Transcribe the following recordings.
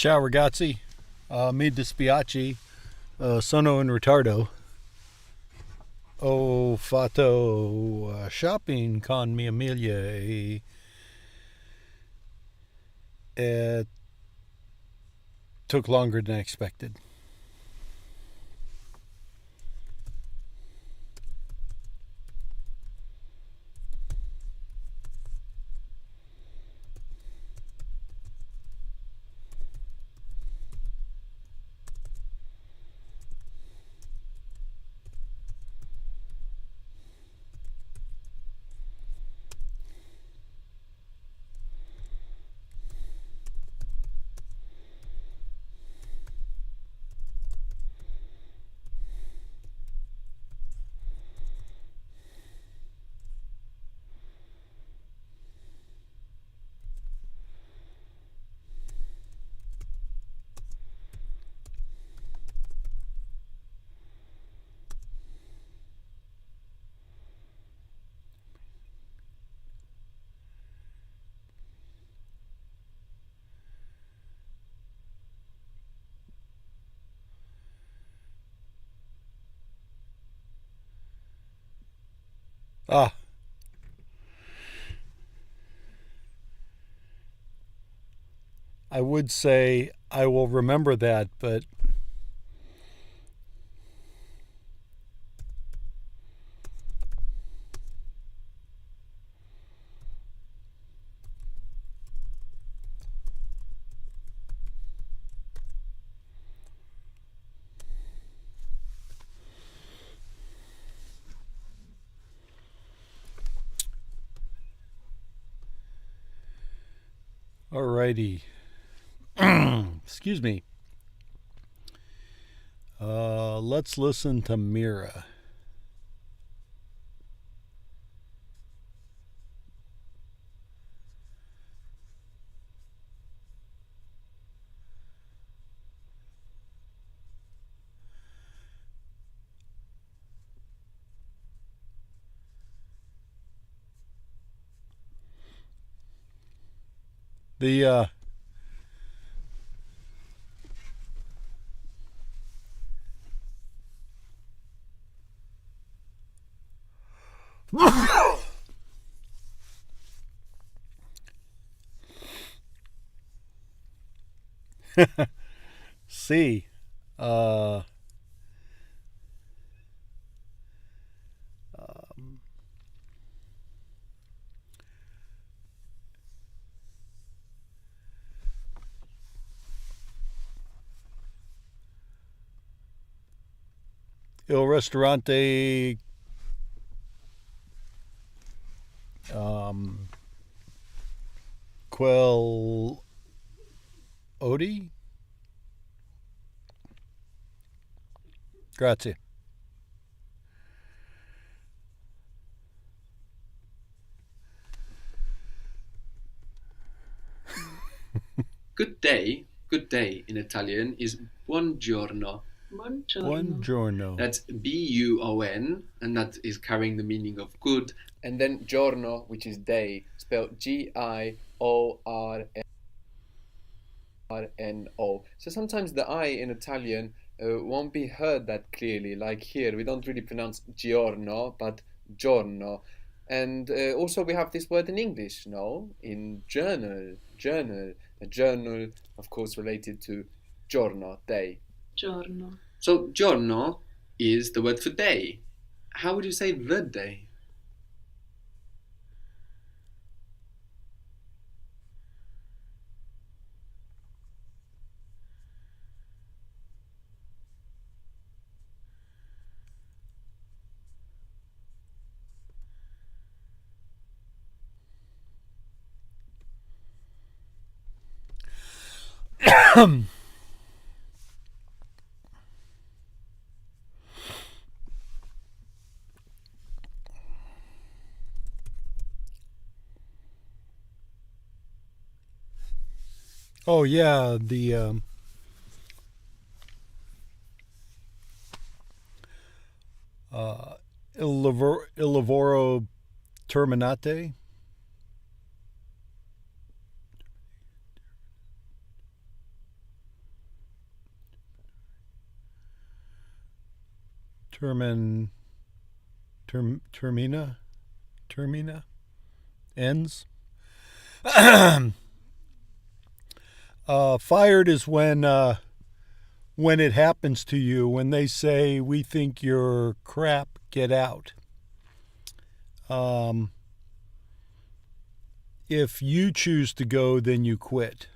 Ciao ragazzi, mi dispiace, sono in ritardo. Ho fatto shopping con mia moglie it took longer than expected. Ah, I would say I will remember that, but alrighty. Excuse me. Let's listen to Mira. The C. Uh, um, Il Ristorante Quel Odi? Grazie. Good day in Italian is buongiorno. Buongiorno. That's B-U-O-N, and that is carrying the meaning of good. And then giorno, which is day, spelled Giorno. So sometimes the I in Italian won't be heard that clearly. Like here, we don't really pronounce giorno, but giorno. And also we have this word in English, no? In journal. A journal, of course, related to giorno, day. Giorno. So giorno is the word for day. How would you say the day? Oh yeah, the Il Lavoro Terminate. Termin. Termina. Termina. Ends. Fired is when it happens to you, when they say, "We think you're crap, get out." Um, if you choose to go, then you quit.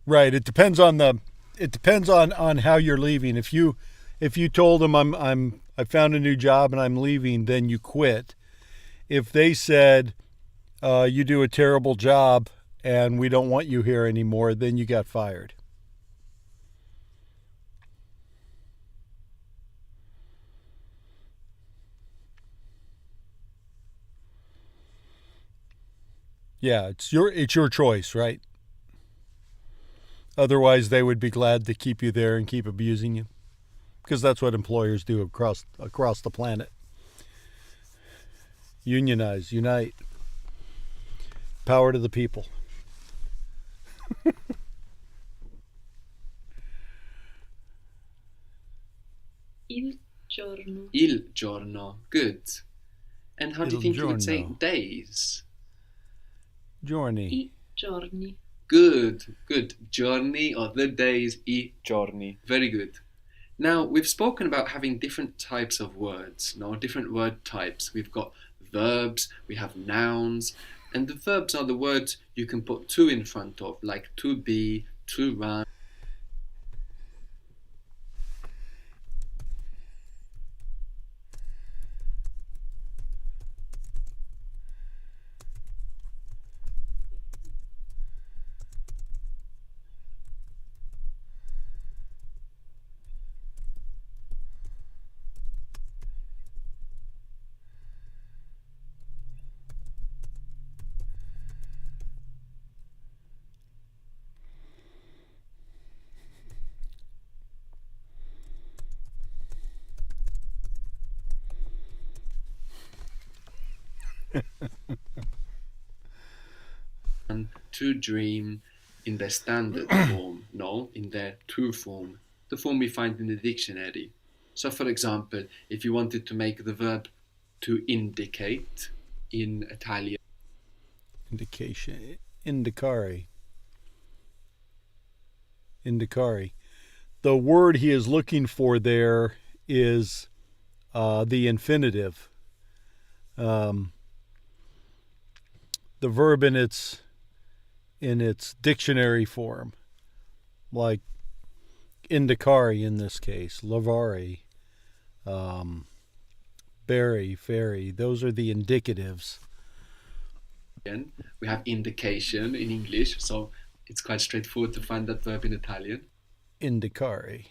Right. It depends on how you're leaving. If you told them I found a new job and I'm leaving, then you quit. If they said you do a terrible job and we don't want you here anymore, then you got fired. Yeah, it's your choice, right? Otherwise, they would be glad to keep you there and keep abusing you, because that's what employers do across the planet. Unionize, unite, power to the people. Il giorno. Il giorno. Good. And how do you Il think you would say giorno. days? Giorni. I giorni. Good, good. Giorni or the days, I giorni. Very good. Now, we've spoken about having different types of words, no? Different word types. We've got verbs, we have nouns, and the verbs are the words you can put to in front of, like to be, to run. To dream in their standard form, no, in their to form, the form we find in the dictionary. So, for example, if you wanted to make the verb to indicate in Italian, Indication. Indicare. Indicare. The word he is looking for there is the infinitive. The verb in its dictionary form, like indicare in this case, lavare, bury, ferry. Those are the indicatives. we have indication in English, so it's quite straightforward to find that verb in Italian. Indicare.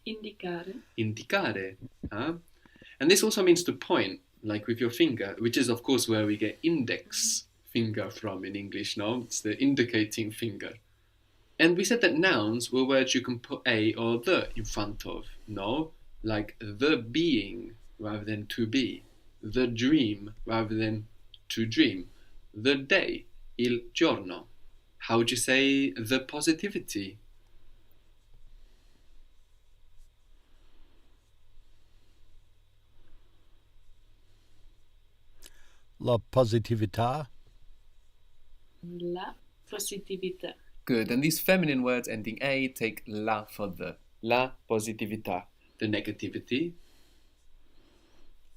Indicare. Indicare. Huh? And this also means to point, like with your finger, which is, of course, where we get index finger from in English, no? It's the indicating finger. And we said that nouns were words you can put a or the in front of, no? Like the being rather than to be, the dream rather than to dream, the day, il giorno. How would you say the positivity? La positività. La positività. Good. And these feminine words ending a take la for the. La positività. The negativity.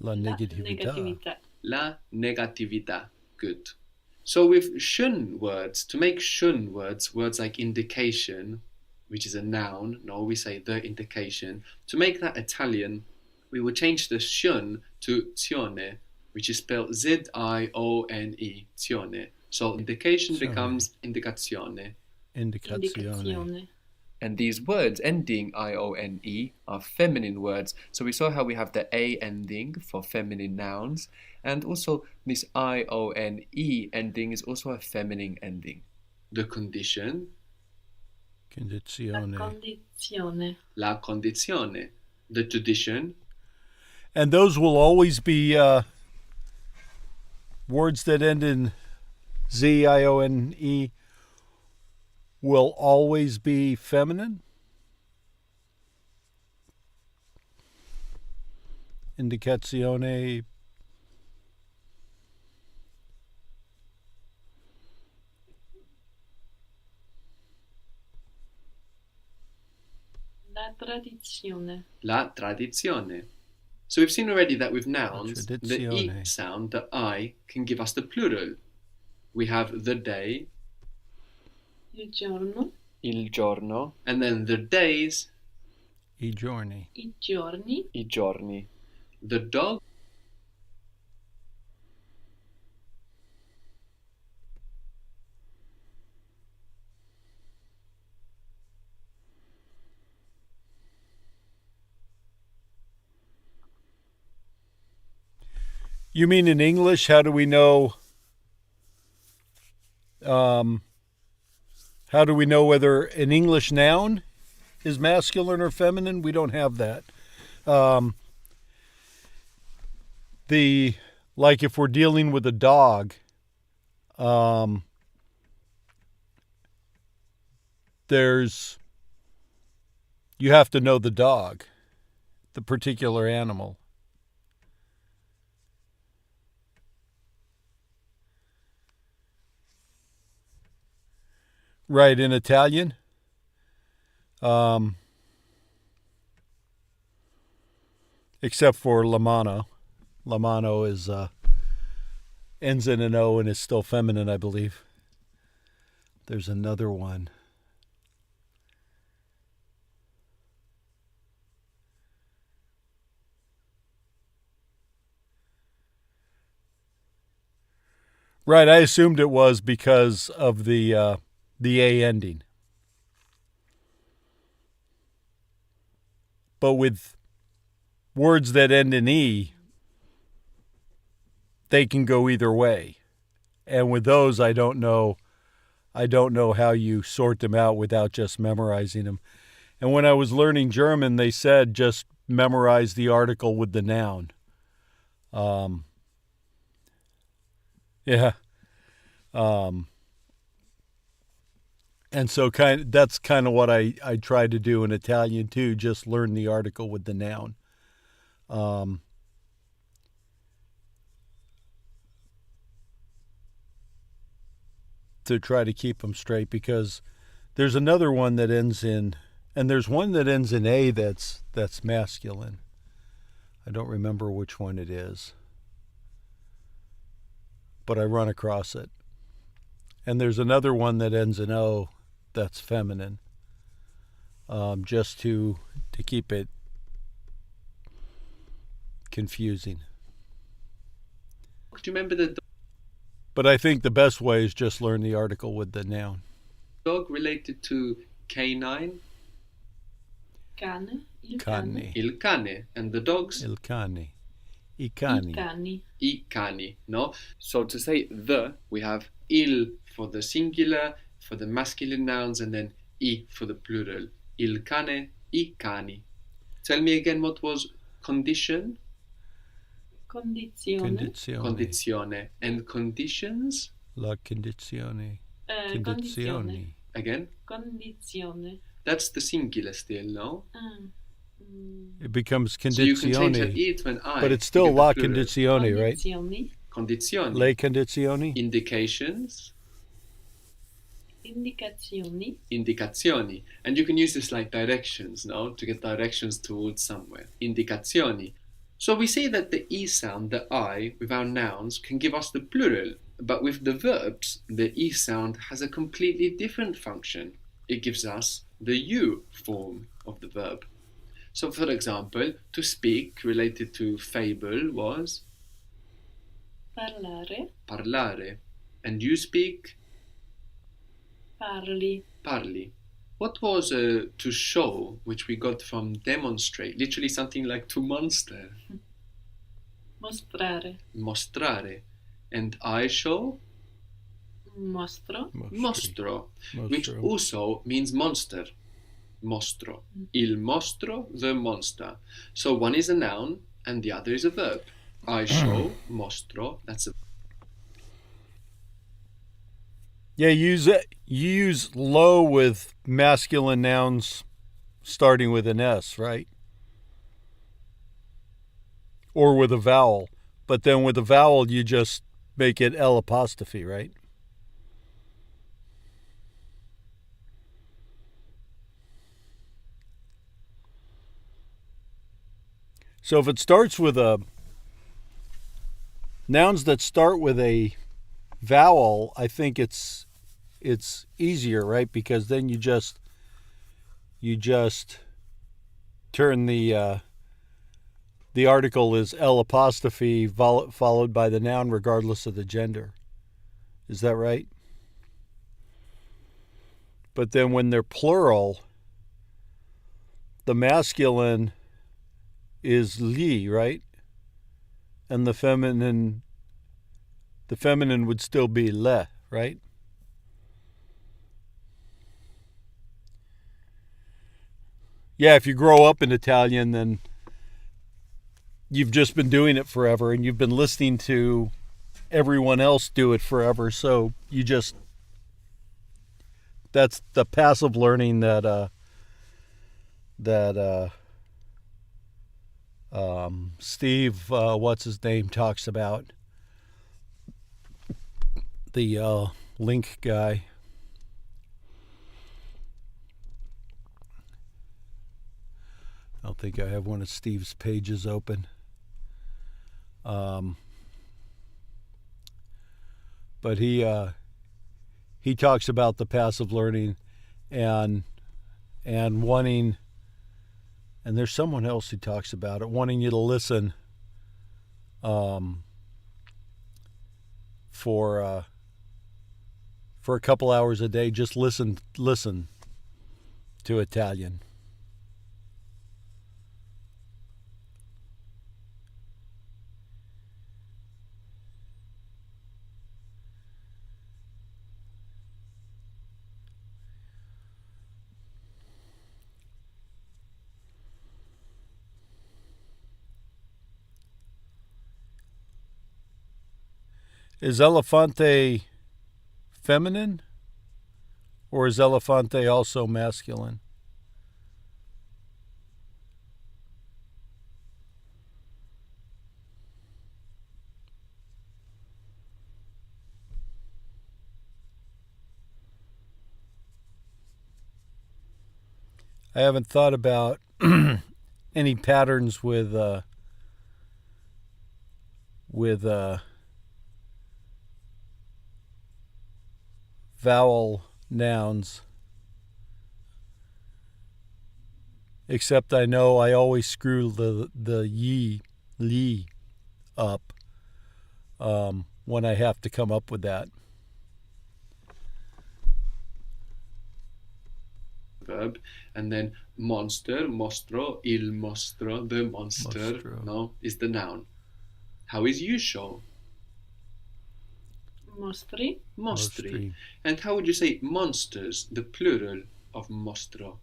La negatività. Negatività. La negatività. Good. So with shun words, to make shun words, words like indication, which is a noun, no, we say the indication, to make that Italian, we will change the shun to zione, which is spelled Z-I-O-N-E, zione. So indication Zione. becomes indicazione. Indicazione. And these words ending I-O-N-E are feminine words. So we saw how we have the A ending for feminine nouns. And also this I-O-N-E ending is also a feminine ending. The condition. La Condizione. condizione. La condizione. The tradition. And those will always be words that end in Z-I-O-N-E, will always be feminine? Indicazione. La tradizione. La tradizione. So we've seen already that with nouns, the tradizione. E sound, the I, can give us the plural. We have the day, Il giorno. il giorno, and then the days, I giorni. I giorni. I giorni. The dog, You mean in English, how do we know whether an English noun is masculine or feminine? We don't have that. Like if we're dealing with a dog, you have to know the dog, the particular animal. Right, in Italian. Except for Lamano. Lamano is ends in an O and is still feminine, I believe. There's another one. Right, I assumed it was because of the A ending. But with words that end in E, they can go either way. And with those, I don't know how you sort them out without just memorizing them. And when I was learning German, they said just memorize the article with the noun. Yeah. And so that's kind of what I try to do in Italian too, just learn the article with the noun. To try to keep them straight, because there's another one that ends in, and there's one that ends in A that's masculine. I don't remember which one it is, but I run across it. And there's another one that ends in O that's feminine, just to keep it confusing. do you remember the But I think the best way is just learn the article with the noun. dog related to canine? Cane. Il Cane. cane. Il cane. And the dogs? Il cane. I I cani. cani. I cani, no? So to say the, we have il for the singular, for the masculine nouns, and then I for the plural. Il cane, I cani. Tell me again what was condition? Condizione. Condizione. Condizione. And conditions? La condizione. Condizione. Condizioni. Again? Condizione. That's the singular still, no? Ah. It becomes So you can change that condizione. I to an I. But it's to still get the la plural. condizione, right? Condizioni. Condizioni. Le condizioni. Indications. Indicazioni. Indicazioni. And you can use this like directions, no? To get directions towards somewhere. Indicazioni. So we say that the E sound, the I, with our nouns can give us the plural, but with the verbs, the E sound has a completely different function. It gives us the U form of the verb. So for example, to speak related to fable was Parlare. parlare. And you speak Parli. parli. What was to show, which we got from demonstrate, literally something like to monster, Mostrare. mostrare. And I show, Mostro. mostro, which also means monster, mostro. Il mostro, the monster. So one is a noun and the other is a verb. I show, mostro, that's a Yeah, you use lo with masculine nouns starting with an S, right? Or with a vowel. But then with a vowel, you just make it L apostrophe, right? So if it starts with nouns that start with a vowel, I think it's easier, right? Because then you just turn the article is L apostrophe followed by the noun regardless of the gender. Is that right? But then when they're plural, the masculine is li, right? And the feminine would still be le, right? Yeah, if you grow up in Italian, then you've just been doing it forever and you've been listening to everyone else do it forever. So that's the passive learning that Steve, what's his name, talks about. The link guy. I don't think I have one of Steve's pages open. But he talks about the passive learning and wanting, and there's someone else who talks about it, wanting you to listen for a couple hours a day. Just listen to Italian. Is elefante feminine, or is elefante also masculine? I haven't thought about any patterns with vowel nouns, except I know I always screw the ye, li up when I have to come up with that. Verb, and then monster, mostro, il mostro, the monster, Mostro. no, is the noun. How is you show? Mostri. Mostri. And how would you say monsters, the plural of mostro?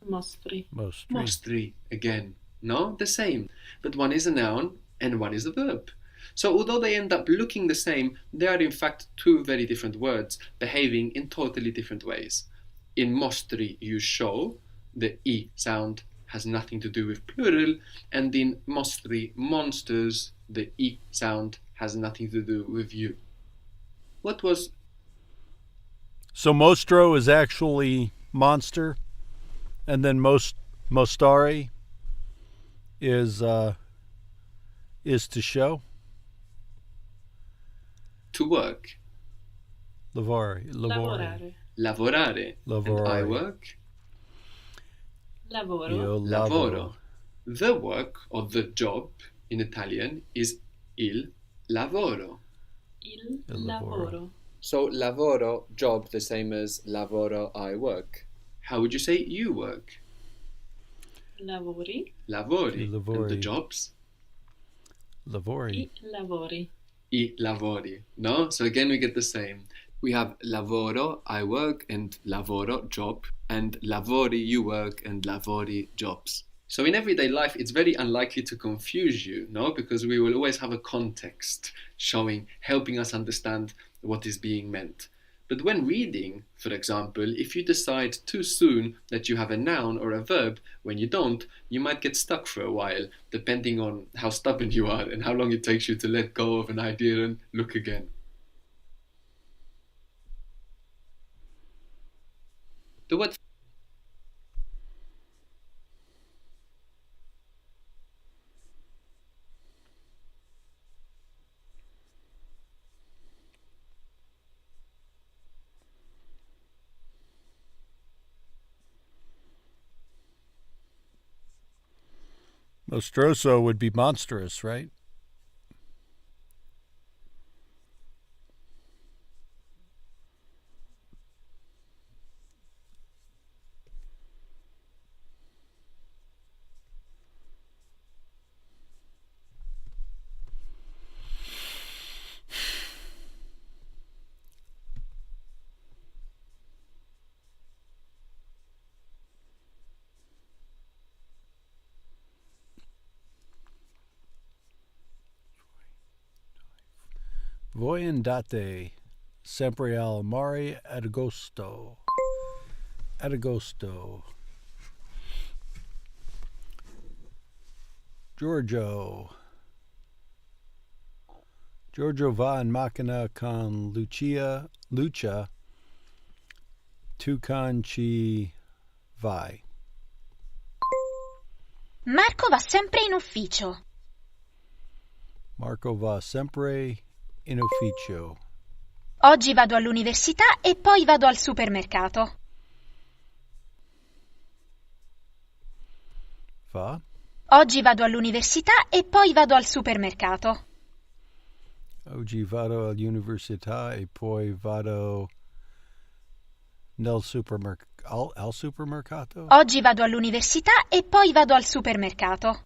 Mostri. Mostri, again. No, the same. But one is a noun and one is a verb. So although they end up looking the same, they are in fact two very different words, behaving in totally different ways. In mostri, you show, the I sound has nothing to do with plural, and in mostri, monsters, the I sound has nothing to do with you. What was... So mostro is actually monster, and then mostare is to show. To work. Lavorare. Lavorare. Lavorare. And I work. Lavoro. Io Lavoro. The work or the job in Italian is il lavoro. Il lavoro. lavoro. So lavoro, job, the same as lavoro, I work. How would you say you work? Lavori. Lavori. I lavori. And the jobs? Lavori. I lavori. I lavori. No? So again we get the same. We have lavoro, I work, and lavoro, job, and lavori, you work, and lavori, jobs. So in everyday life, it's very unlikely to confuse you, no? Because we will always have a context helping us understand what is being meant. But when reading, for example, if you decide too soon that you have a noun or a verb when you don't, you might get stuck for a while, depending on how stubborn you are and how long it takes you to let go of an idea and look again. The word Mostroso would be monstrous, right? Voi andate sempre al mare ad agosto. Ad agosto. Giorgio va in macchina con Lucia. Tu con ci vai. Marco va sempre in ufficio. Marco va sempre in ufficio. Oggi vado all'università e poi vado al supermercato. Va? Oggi vado all'università e poi vado al supermercato. Oggi vado all'università e poi vado al supermercato. Oggi vado all'università e poi vado al supermercato.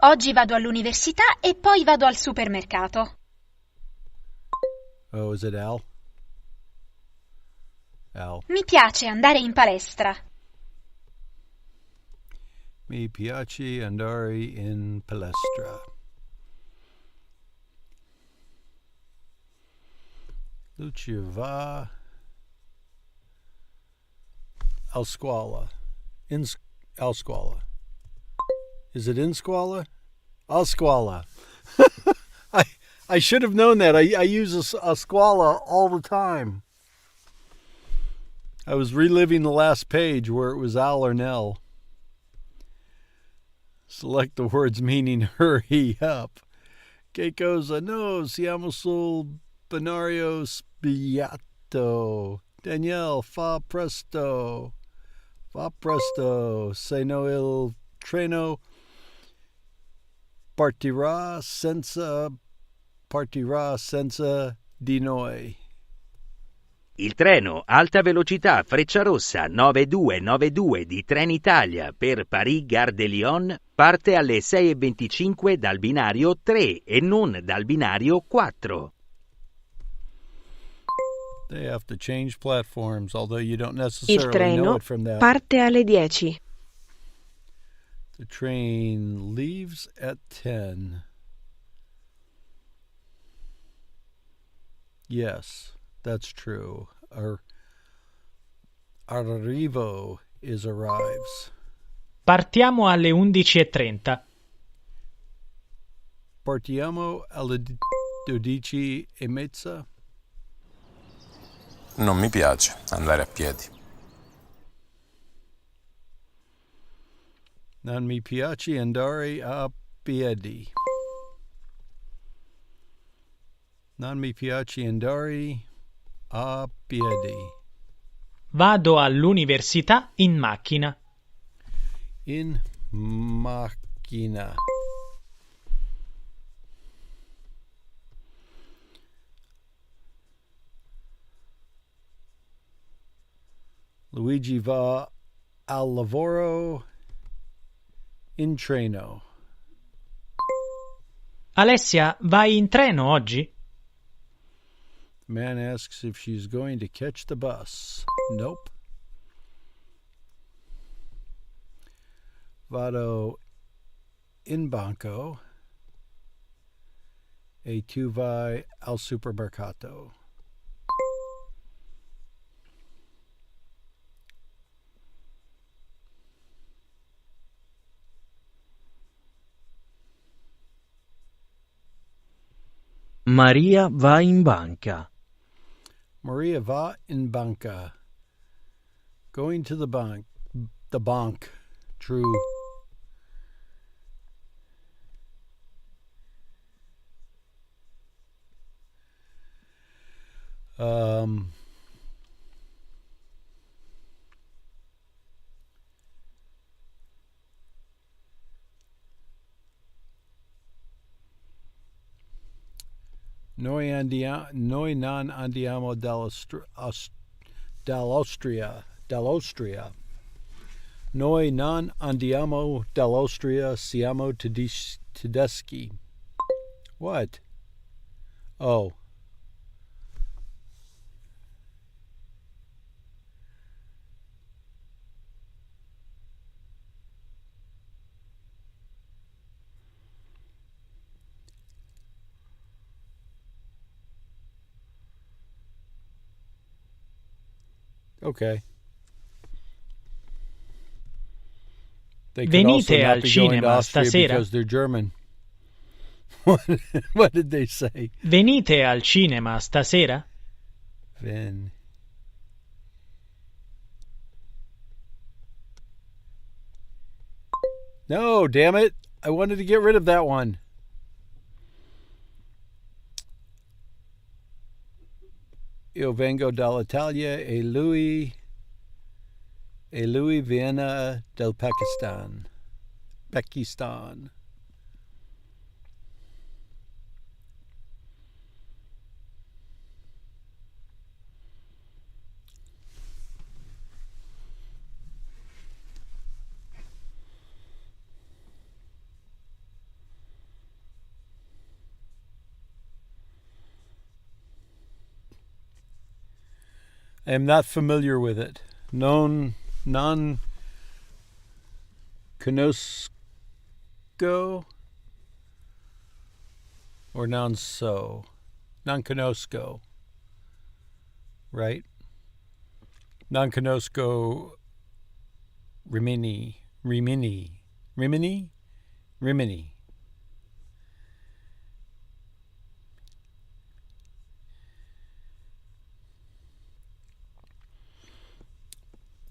Oggi vado all'università e poi vado al supermercato. Oh, is it Al? Al. Mi piace andare in palestra. Mi piace andare in palestra. Lucia va al scuola. Al scuola. Is it in scuola? Al scuola. I should have known that. I use a scuola all the time. I was reliving the last page where it was Al or Nell. Select the words meaning hurry up. Che cosa? No, siamo sul binario sbagliato. Danielle, fa presto. Fa presto. Se no il treno partirà senza di noi. Il treno Alta Velocità Frecciarossa 9292 di Trenitalia per Parigi-Gare de Lyon parte alle 6:25 dal binario 3 e non dal binario 4. They have to change platforms, although you don't Il necessarily know treno it from that. parte alle 10. The train leaves at 10. Yes, that's true. Arrivo is arrives. Partiamo alle 11:30. Partiamo alle 12:30. Non mi piace andare a piedi. Non mi piace andare a piedi. Non mi piace andare a piedi. Vado all'università in macchina. In macchina. Luigi va al lavoro in treno. Alessia, vai in treno oggi? The man asks if she's going to catch the bus. Nope. Vado in banco e tu vai al supermercato. Maria va in banca. Maria va in banca. Going to the bank. The bank. True. Noi non andiamo dall'Austria. Noi non andiamo dall'Austria, siamo tedeschi. What? Oh. Okay. They could also Venite not al be going to cinema Austria stasera? because they're German. What did they say? Venite al cinema stasera? Ven. No, damn it. I wanted to get rid of that one. Io vengo dall'Italia e lui viene del Pakistan. Pakistan. I am not familiar with it. Non conosco or non so. Non conosco. Right? Non conosco Rimini.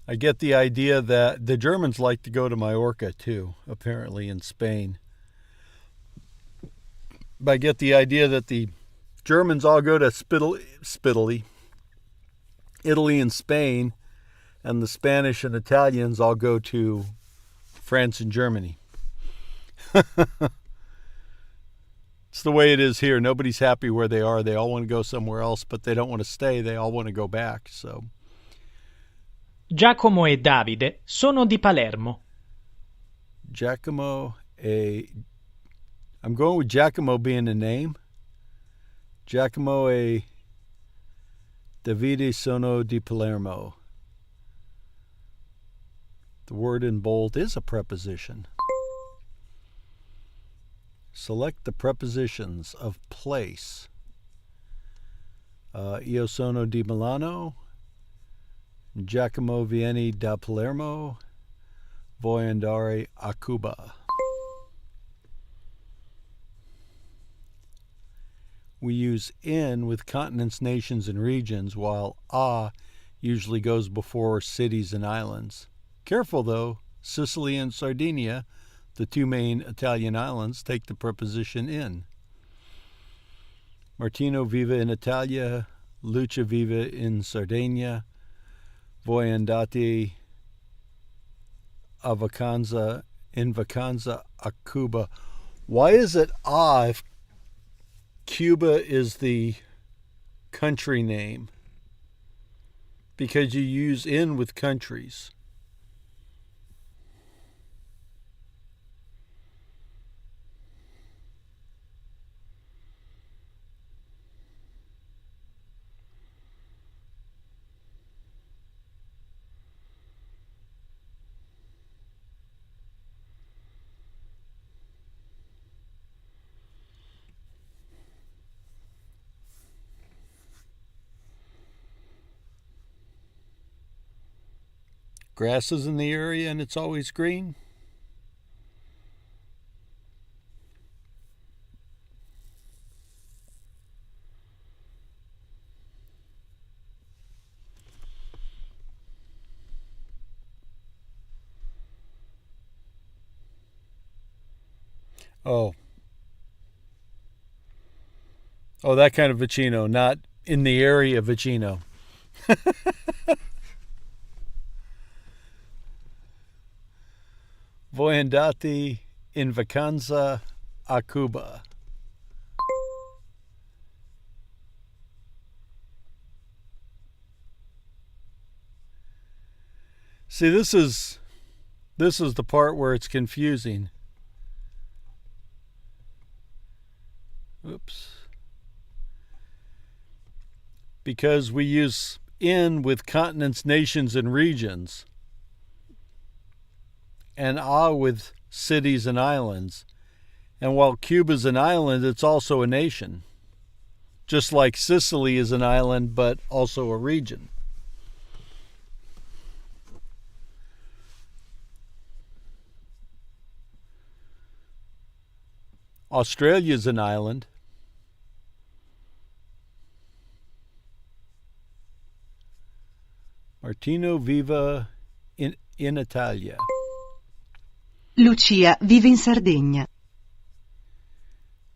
I get the idea that the Germans like to go to Majorca too, apparently in Spain. But I get the idea that the Germans all go to Italy and Spain, and the Spanish and Italians all go to France and Germany. It's the way it is here. Nobody's happy where they are. They all want to go somewhere else, but they don't want to stay. They all want to go back. So Giacomo e Davide sono di Palermo. I'm going with Giacomo being a name. Giacomo e Davide sono di Palermo. The word in bold is a preposition. Select the prepositions of place. Io sono di Milano. Giacomo viene da Palermo. Voglio andare a Cuba. We use in with continents, nations, and regions, while a usually goes before cities and islands. Careful though, Sicily and Sardinia, the two main Italian islands, take the preposition in. Martino vive in Italia, Lucia vive in Sardinia, voi andate in vacanza a Cuba. Why is it if Cuba is the country name? Because you use in with countries. Grass is in the area and it's always green. Oh, that kind of vicino, not in the area vicino. Voi andate in vacanza a Cuba. See, this is the part where it's confusing. Oops. Because we use in with continents, nations, and regions, and a with cities and islands. And while Cuba's an island, it's also a nation. Just like Sicily is an island, but also a region. Australia's an island. Martino vive in Italia. Lucia vive in Sardegna.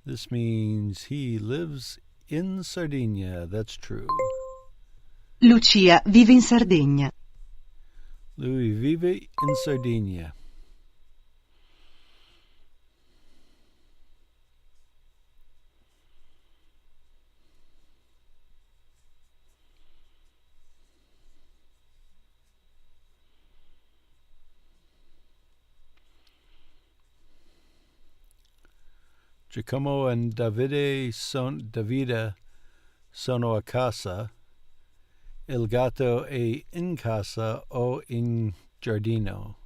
This means he lives in Sardinia. That's true. Lucia vive in Sardegna. Lui vive in Sardinia. Giacomo and Davide sono a casa. Il gatto è in casa o in giardino.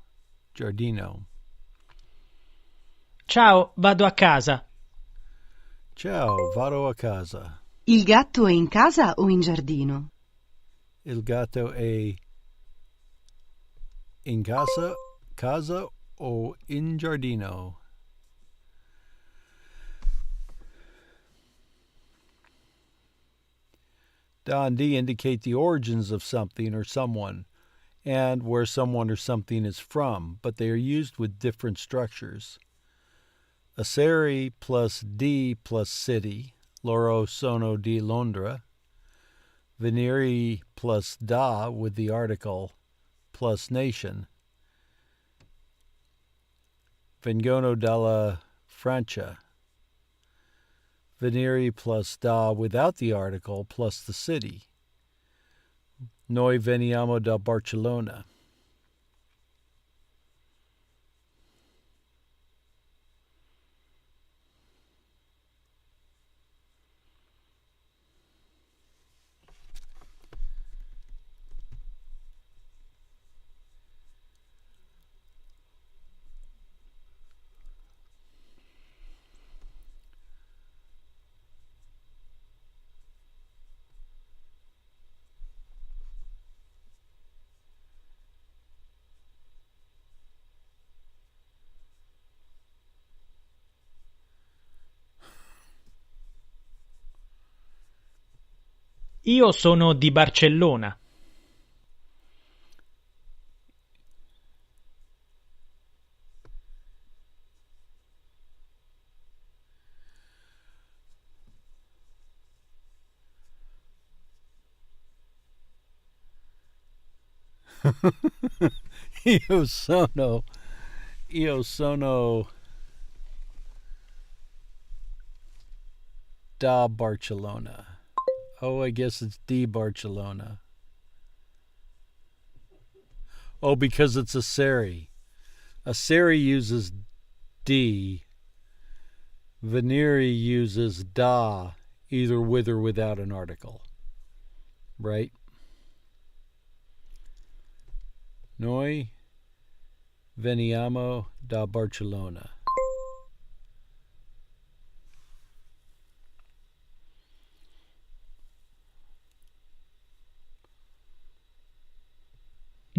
Ciao, vado a casa. Ciao, vado a casa. Il gatto è in casa o in giardino? Il gatto è in casa o in giardino. Da and di indicate the origins of something or someone, and where someone or something is from, but they are used with different structures. Essere plus di plus city, loro sono di Londra. Venire plus da with the article plus nation. Vengono dalla Francia. Venire plus da without the article plus the city. Noi veniamo da Barcellona. Io sono di Barcellona. Io sono da Barcellona. Oh, I guess it's di Barcellona. Oh, because it's a seri. A seri uses di. Venire uses da, either with or without an article. Right? Noi veniamo da Barcellona.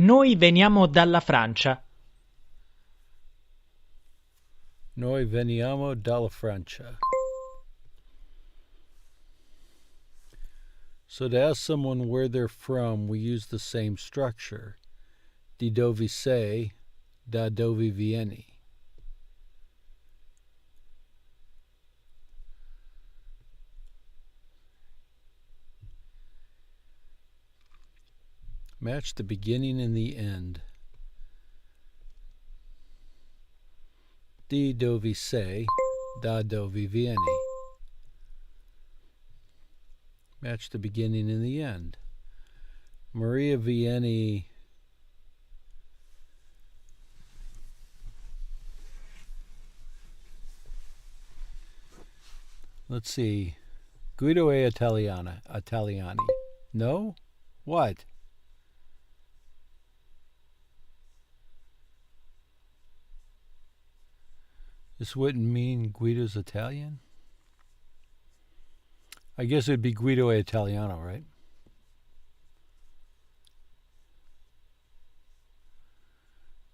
Noi veniamo dalla Francia. Noi veniamo dalla Francia. So to ask someone where they're from, we use the same structure. Di dove sei, da dove vieni. Match the beginning and the end. Di dove sei, da dove vieni. Match the beginning and the end. Maria vieni. Let's see. Guido è Italiani. No? What? This wouldn't mean Guido's Italian? I guess it would be Guido è Italiano, right?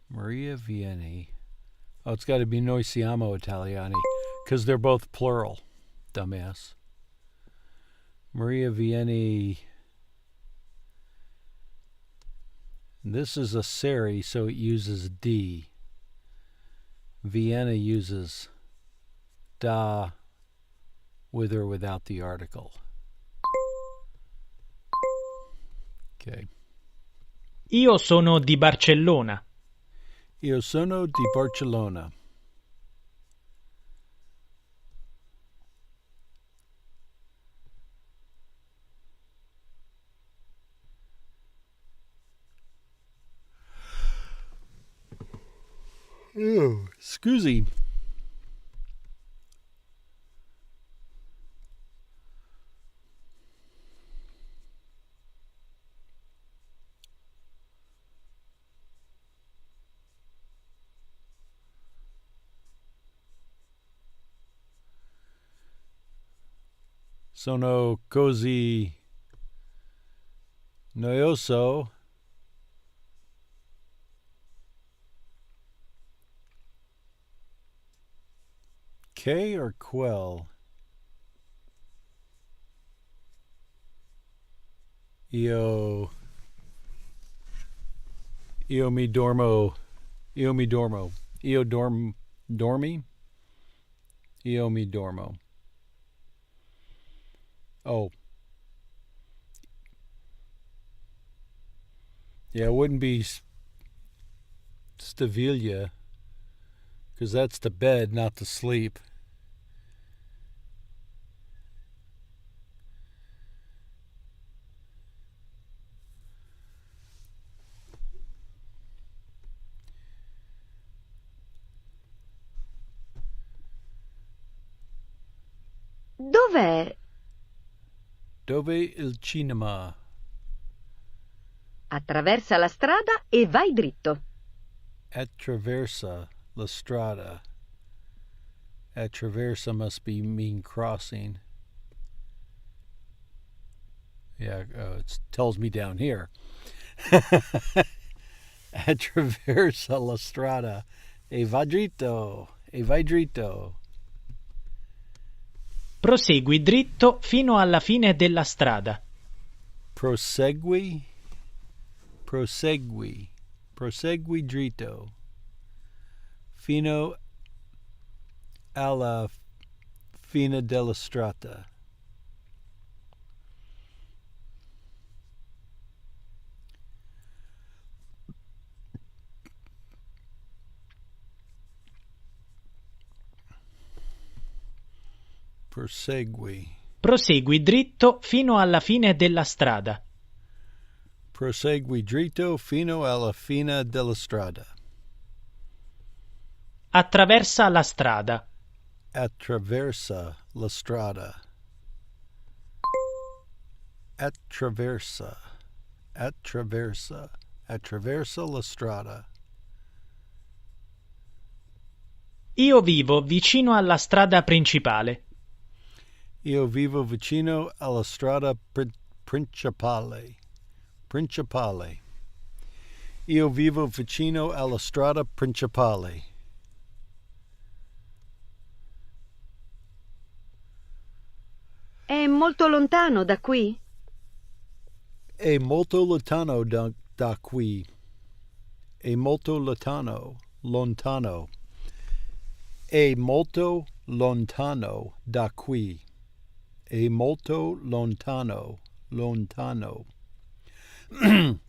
Maria vieni. Oh, it's got to be Noi siamo Italiani, because they're both plural, dumbass. Maria vieni. This is a seri, so it uses D. Vienna uses da with or without the article. Okay. Io sono di Barcellona. Io sono di Barcellona. Oh, scusi. Sono così noioso K or quell? Io mi dormo. Io mi dormo. Io dormi? Io mi dormo. Oh. Yeah, it wouldn't be staviglia, because that's the bed, not the sleep. Dov'è? Dove il cinema? Attraversa la strada e vai dritto. Attraversa la strada. Attraversa must be mean crossing. Yeah, it tells me down here. Attraversa la strada. E vai dritto. E vai dritto. Prosegui dritto fino alla fine della strada. Prosegui. Prosegui. Prosegui dritto. Fino alla fine della strada. Prosegui. Prosegui dritto fino alla fine della strada. Prosegui dritto fino alla fine della strada. Attraversa la strada. Attraversa la strada. Attraversa. Attraversa. Attraversa la strada. Io vivo vicino alla strada principale. Io vivo vicino alla strada principale. Principale. Io vivo vicino alla strada principale. È molto lontano da qui? È molto lontano da qui. È molto lontano. Lontano. È molto lontano da qui. È molto lontano. Lontano.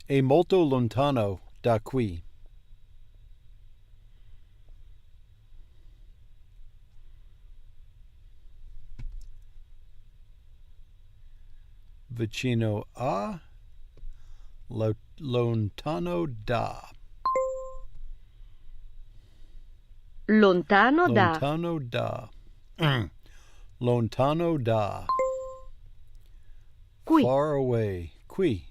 È molto lontano da qui. Vicino a, lontano da. Lontano da. Lontano da. Lontano da. Qui. Far away. Qui.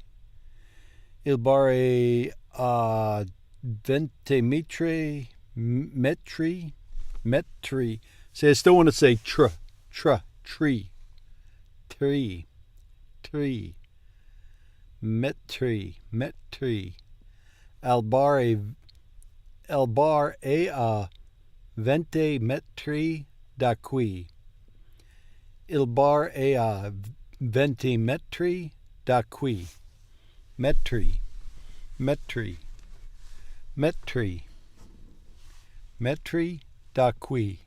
Il bar è a 20 metri. See, I still want to say tree. Metri. Al bar è a 20 metri da qui. Il bar è a 20 metri da qui. Metri da qui.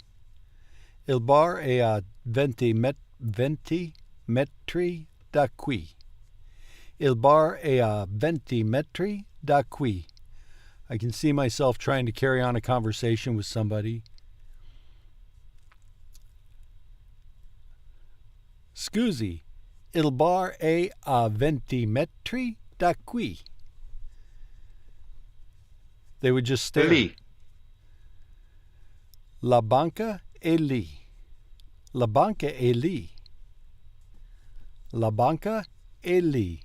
Il bar è a 20 metri da qui. Il bar è a 20 metri da qui. I can see myself trying to carry on a conversation with somebody. Scusi, il bar è a 20 metri da qui. They would just stare. Lì. La banca è lì. La banca è lì. La banca è lì.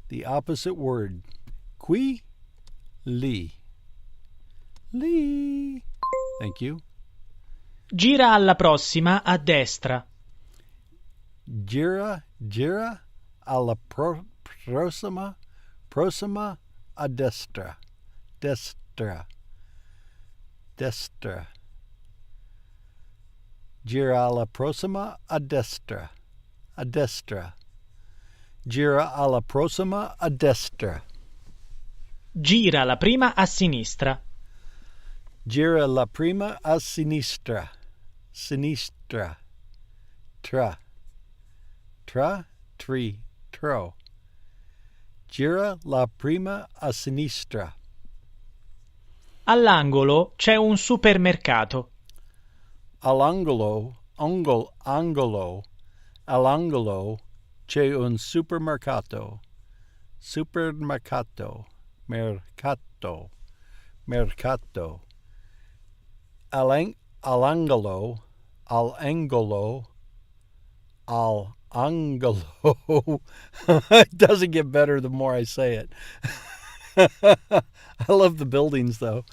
The opposite word. Qui, lì. Lì. Thank you. Gira alla prossima a destra. Gira alla prossima a destra. Destra. Gira alla prossima a destra. A destra. Gira alla prossima a destra. Gira la prima a sinistra. Gira la prima a sinistra. Sinistra. Tra. Tro. Gira la prima a sinistra. All'angolo c'è un supermercato. All'angolo c'è un supermercato. Mercato. All'angolo. It doesn't get better the more I say it. I love the buildings though.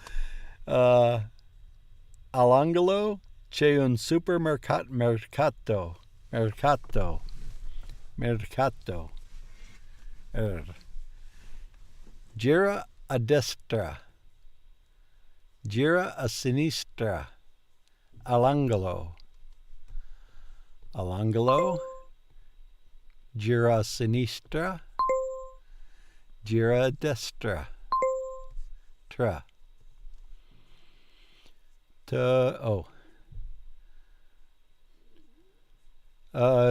All'angolo c'è un supermercato. Mercato. Gira a destra. Gira a sinistra. All'angolo. Gira a sinistra. Gira a destra.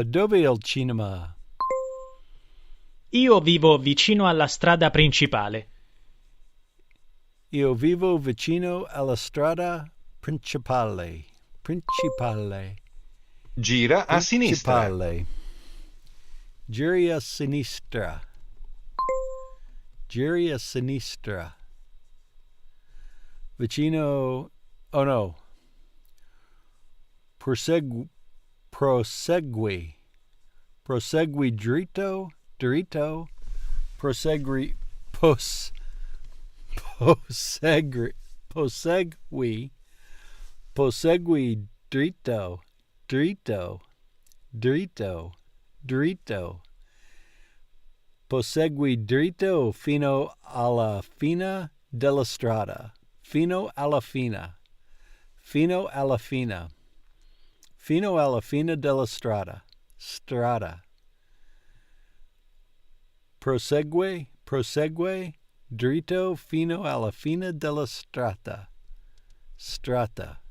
Dove è il cinema? Io vivo vicino alla strada principale. Io vivo vicino alla strada principale. Gira a sinistra. Giri a sinistra. Vicino. Oh no. Prosegui dritto. Prosegui dritto. Posegui dritto fino alla fine della strada. Fino alla fine. Fino alla fine. Fino alla fine della strada. Strada. Prosegue dritto fino alla fine della strada. Strata.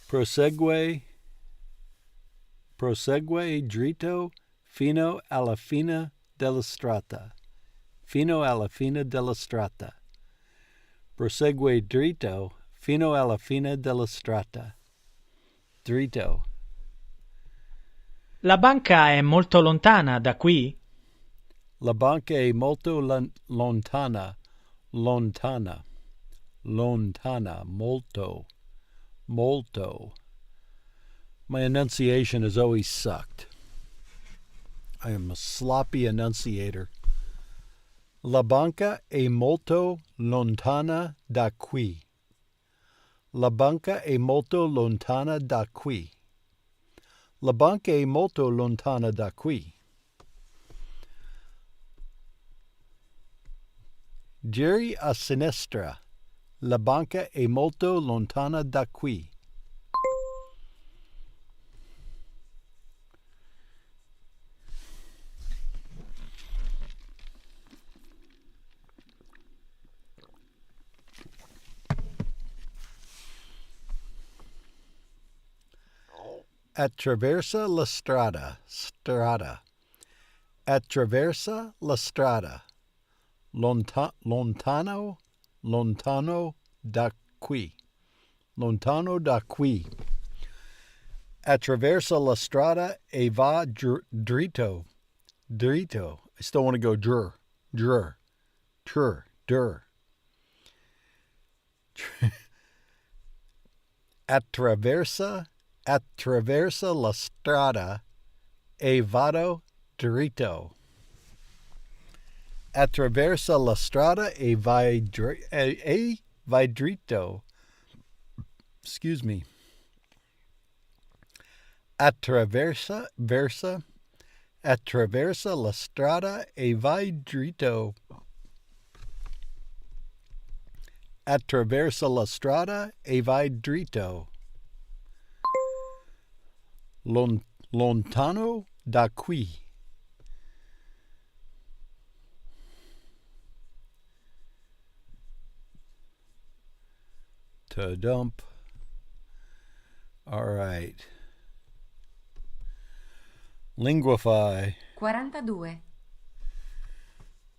Prosegue dritto fino alla fine della strada. Fino alla fine della strada. Prosegue dritto fino alla fine della strada. Dritto. La banca è molto lontana da qui? La banca è molto lontana. Lontana. Lontana. Molto. Molto. My enunciation has always sucked. I am a sloppy enunciator. La banca è molto lontana da qui. La banca è molto lontana da qui. La banca è molto lontana da qui. Giri a sinistra. La banca è molto lontana da qui. Attraversa la strada. Strada. Attraversa la strada. Lontano. Lontano da qui. Lontano da qui. Attraversa la strada e va dritto. Dritto. I still want to go dr. Dr. Tr. Dur. Attraversa la strada e vado dritto. Attraversa la strada e vai dritto. Excuse me. Attraversa la strada e vai dritto. Attraversa la strada e vai dritto. Lontano da qui. To dump. All right. Linguify. 42.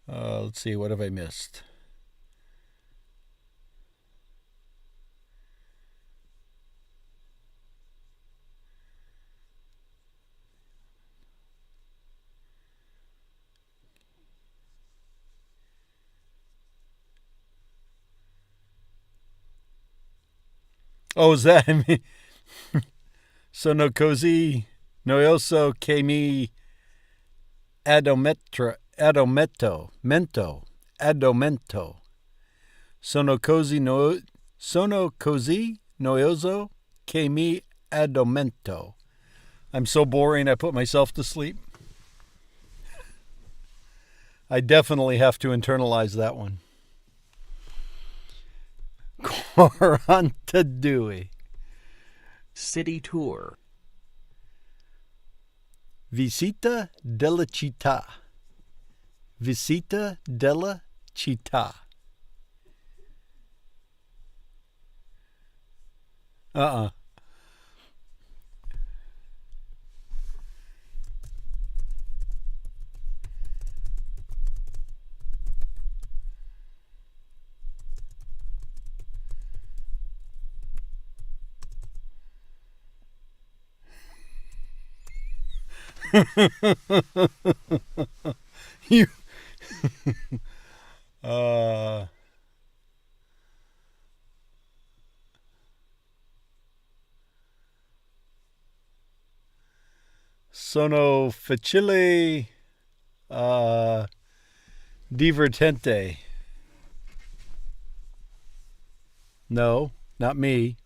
Let's see, what have I missed? Oh, is that? I mean, sono così noioso che mi addormento. Sono così noioso che mi addormento. I'm so boring I put myself to sleep. I definitely have to internalize that one. 42. City tour. Visita della città. Visita della città. You sono facile divertente. No, not me.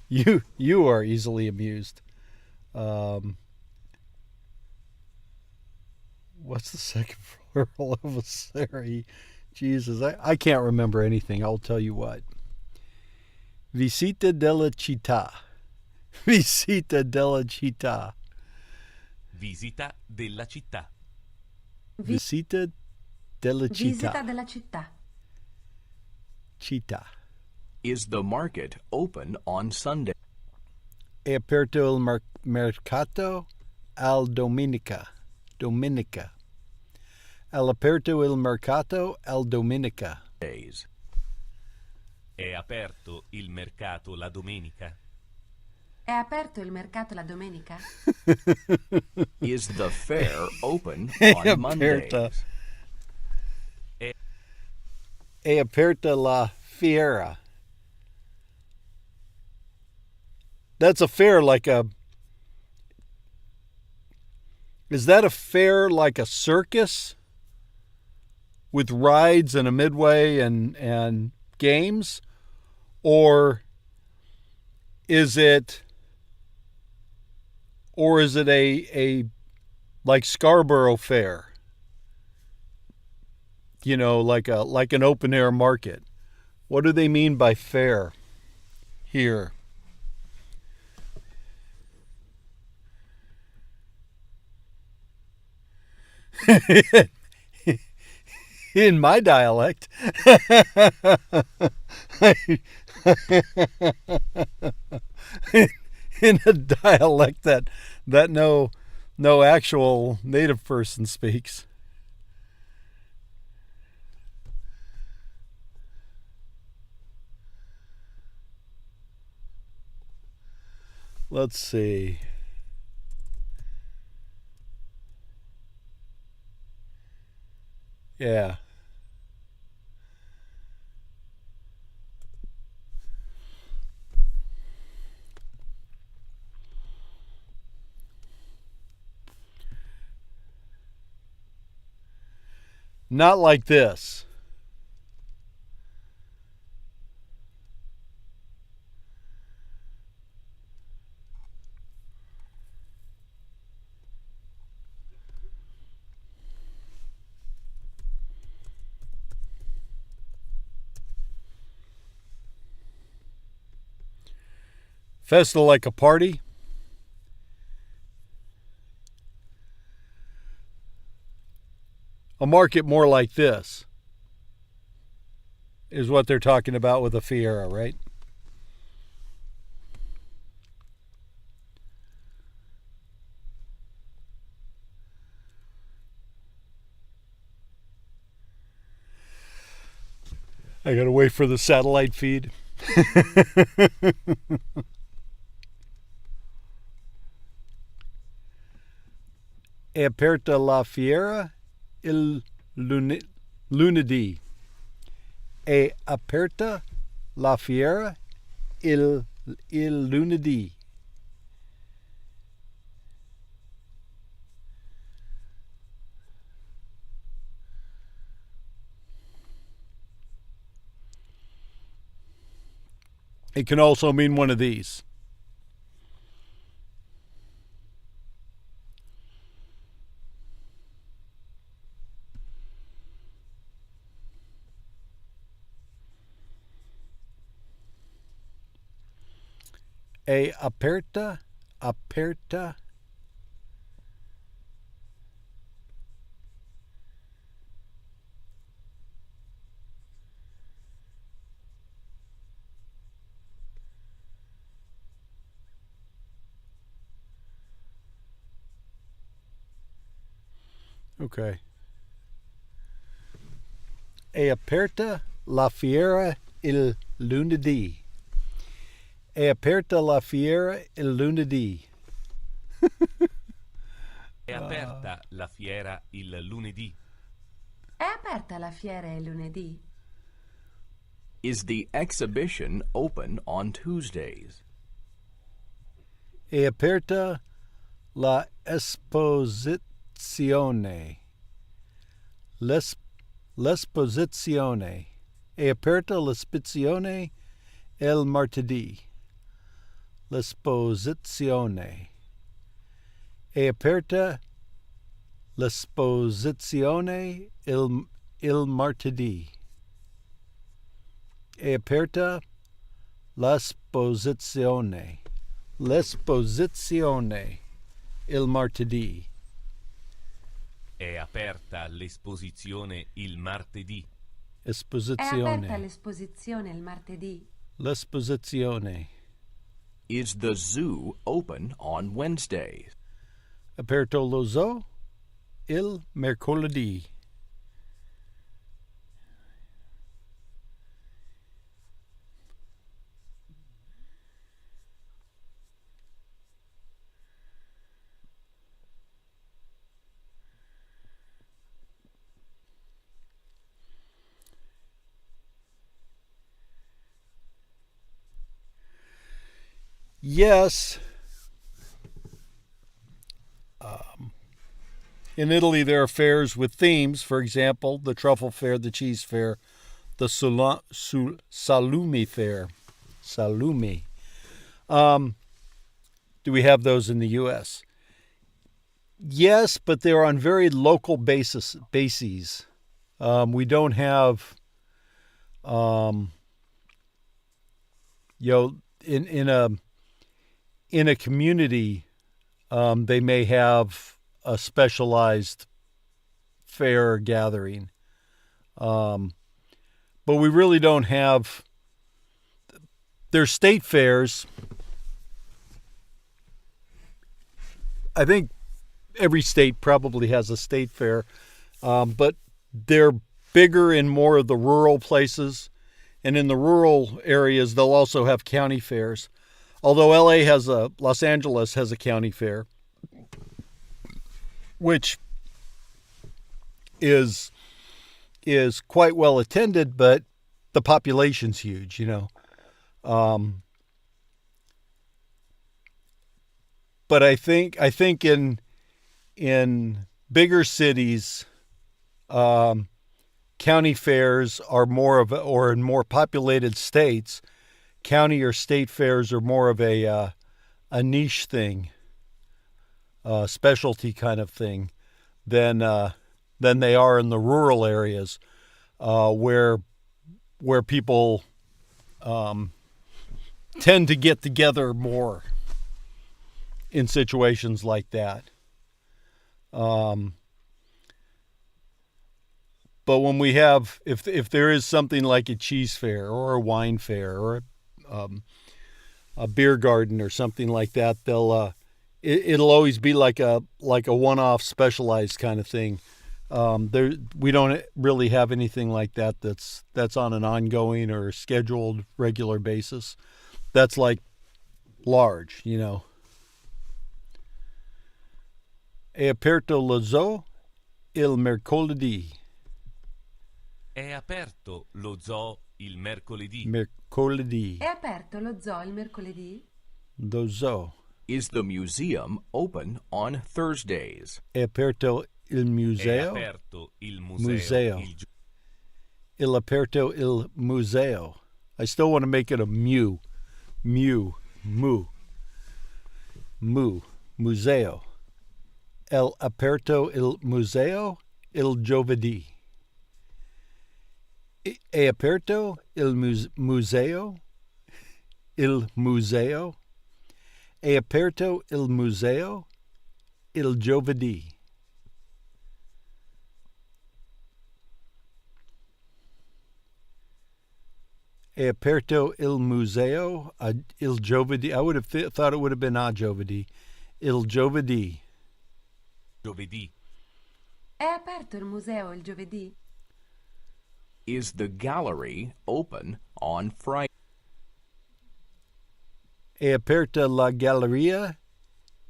You are easily amused. What's the second plural of a serie? Jesus, I can't remember anything. I'll tell you what. Visita della città. Visita della città. Visita della città. Visita della città. Visita della città. Città. Is the market open on Sunday? È aperto il mercato al domenica. Domenica. All'aperto il mercato al domenica. Days. È aperto il mercato la domenica? È aperto il mercato la domenica? Is the fair open È on Mondays? È aperta la fiera. That's a fair like a... Is that a fair like a circus? With rides and a midway and games? Or is it a like Scarborough Fair? You know, like an open air market. What do they mean by fair here? In my dialect. In a dialect that no actual native person speaks. Let's see. Yeah. Not like this. Festa like a party. A market more like this is what they're talking about with a fiera, right? I gotta wait for the satellite feed. È aperta la fiera il lunedì. È aperta la fiera il lunedì. It can also mean one of these. È aperta. Okay. È aperta la fiera il lunedì. È aperta la fiera il lunedì. È aperta la fiera il lunedì? È aperta la fiera il lunedì? Is the exhibition open on Tuesdays? È aperta la esposizione. L'esposizione. È aperta l'esposizione il martedì. L'esposizione. È aperta l'esposizione il martedì. È aperta l'esposizione. L'esposizione il martedì. È aperta l'esposizione il martedì. È aperta l'esposizione il martedì. L'esposizione. Is the zoo open on Wednesdays? Aperto lo zoo il mercoledì. Yes. In Italy, there are fairs with themes. For example, the truffle fair, the cheese fair, the salumi fair. Salumi. Do we have those in the U.S.? Yes, but they're on very local bases. We don't have, in a community, they may have a specialized fair or gathering. But we really don't have. There's state fairs. I think every state probably has a state fair, but they're bigger in more of the rural places. And in the rural areas, they'll also have county fairs. Although Los Angeles has a county fair, which is quite well attended, but the population's huge, But I think in bigger cities, county fairs are more of, or in more populated states, county or state fairs are more of a niche thing, specialty kind of thing, than they are in the rural areas, where people tend to get together more in situations like that. But when we have, if there is something like a cheese fair or a wine fair or a beer garden or something like that, it'll always be like a one-off specialized kind of thing. We don't really have anything like that that's on an ongoing or scheduled regular basis. That's like large, È aperto lo zoo il mercoledì. È aperto lo zoo il mercoledì. Mercoledì. È aperto lo zoo il mercoledì? Lo zoo. Is the museum open on Thursdays? È aperto il museo? È aperto il museo. Il aperto il museo. I still want to make it a mu. Museo. El aperto il museo il giovedì. È aperto il museo? Il museo? È aperto il museo il giovedì. È aperto il museo il giovedì. I would have thought it would have been a giovedì. Il giovedì. Giovedì. È aperto il museo il giovedì? Is the gallery open on Friday? È aperta la galleria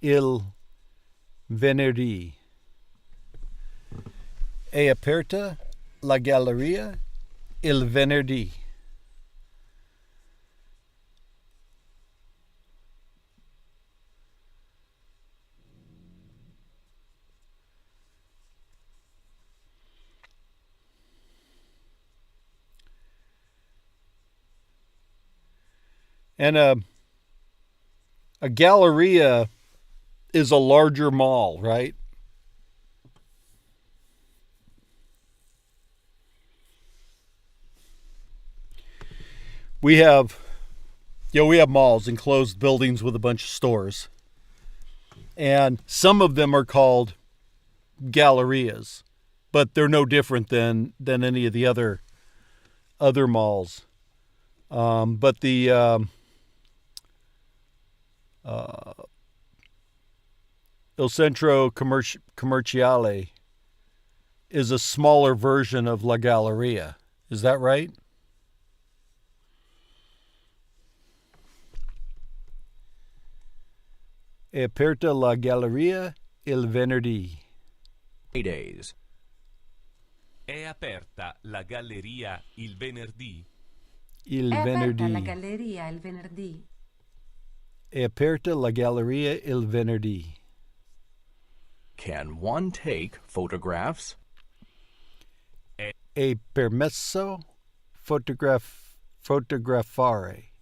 il venerdì. È aperta la galleria il venerdì. And a galleria is a larger mall, right? We have malls, enclosed buildings with a bunch of stores. And some of them are called gallerias, but they're no different than any of the other malls. But the Il Centro Commerciale is a smaller version of La Galleria. Is that right? È aperta la galleria il venerdì. Days. È aperta la galleria il venerdì? Il È venerdì. aperta la galleria il venerdì? È aperta la galleria il venerdì. Can one take photographs? È permesso fotografare.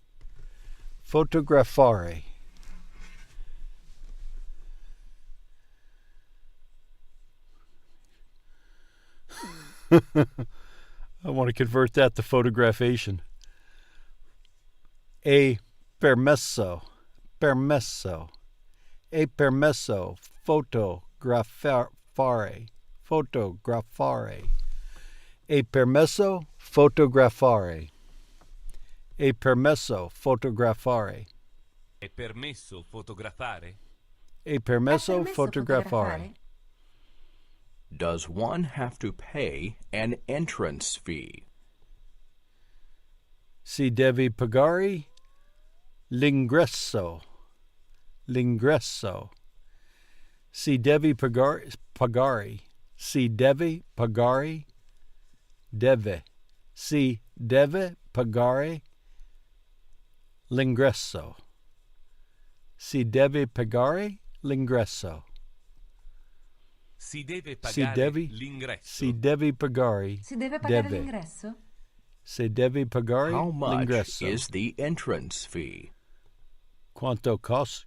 Fotografare. I want to convert that to photografation. A permesso. Permesso. A permesso fotografare. Fotografare. A permesso fotografare. A permesso fotografare. È permesso fotografare? A permesso fotografare. Does one have to pay an entrance fee? Si devi pagare l'ingresso. L'ingresso. Si devi pagare. Si devi pagare. Deve. Si deve pagare l'ingresso. Si deve pagare l'ingresso. Si deve pagare l'ingresso. Si deve pagare. Si deve pagare l'ingresso? Si deve pagare How much l'ingresso. is the entrance fee? Quanto costa?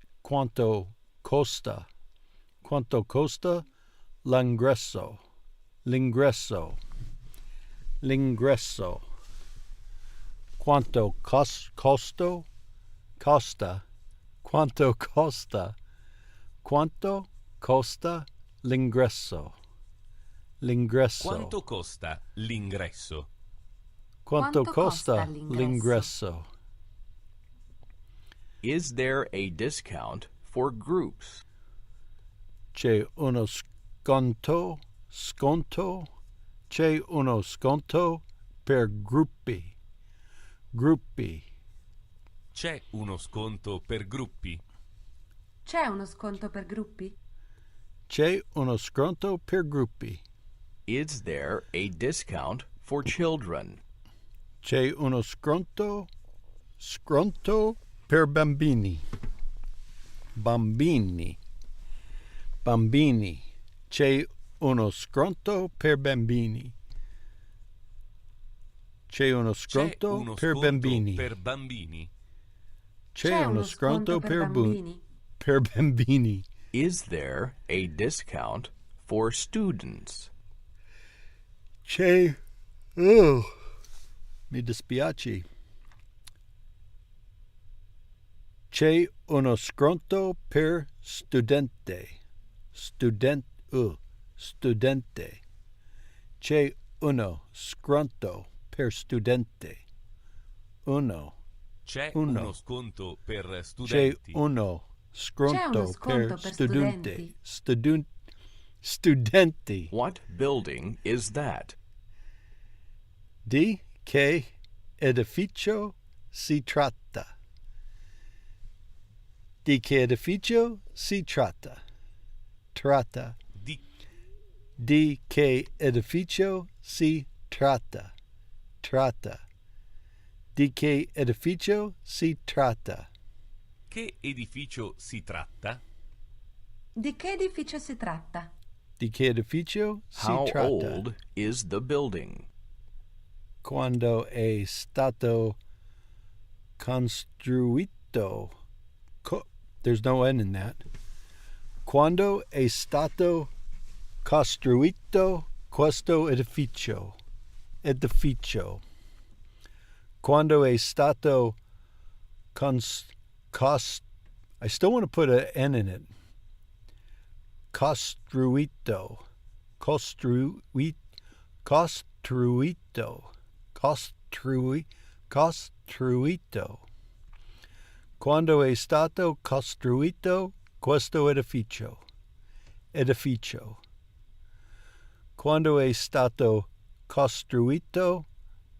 Quanto costa l'ingresso? L'ingresso. L'ingresso. Quanto costa? Quanto costa? Quanto costa l'ingresso? L'ingresso. Quanto costa l'ingresso? Quanto costa l'ingresso? Is there a discount for groups? C'è uno sconto? C'è uno sconto per gruppi. Gruppi. C'è uno sconto per gruppi? C'è uno sconto per gruppi? C'è uno sconto per gruppi. Is there a discount for children? C'è uno sconto per bambini. Bambini. Bambini. C'è uno sconto per bambini. C'è uno sconto per bambini. Per bambini. C'è uno sconto per bambini. Is there a discount for students? C'è... Oh, mi dispiace. C'è uno sconto per studente. Studente. C'è uno sconto per studente. C'è uno sconto per studenti. C'è uno sconto per studente. Studenti. What building is that? Di che edificio si tratta? Di che edificio si tratta? Tratta. Di che edificio si tratta? Tratta. Di che edificio si tratta? Che edificio si tratta? Di che edificio si tratta? Di che edificio si How tratta? old is the building? Quando è stato construito. There's no N in that. Quando è stato costruito questo edificio? Edificio. Quando è stato I still want to put an N in it. Costruito. Costruito. Quando è stato costruito questo edificio? Edificio. Quando è stato costruito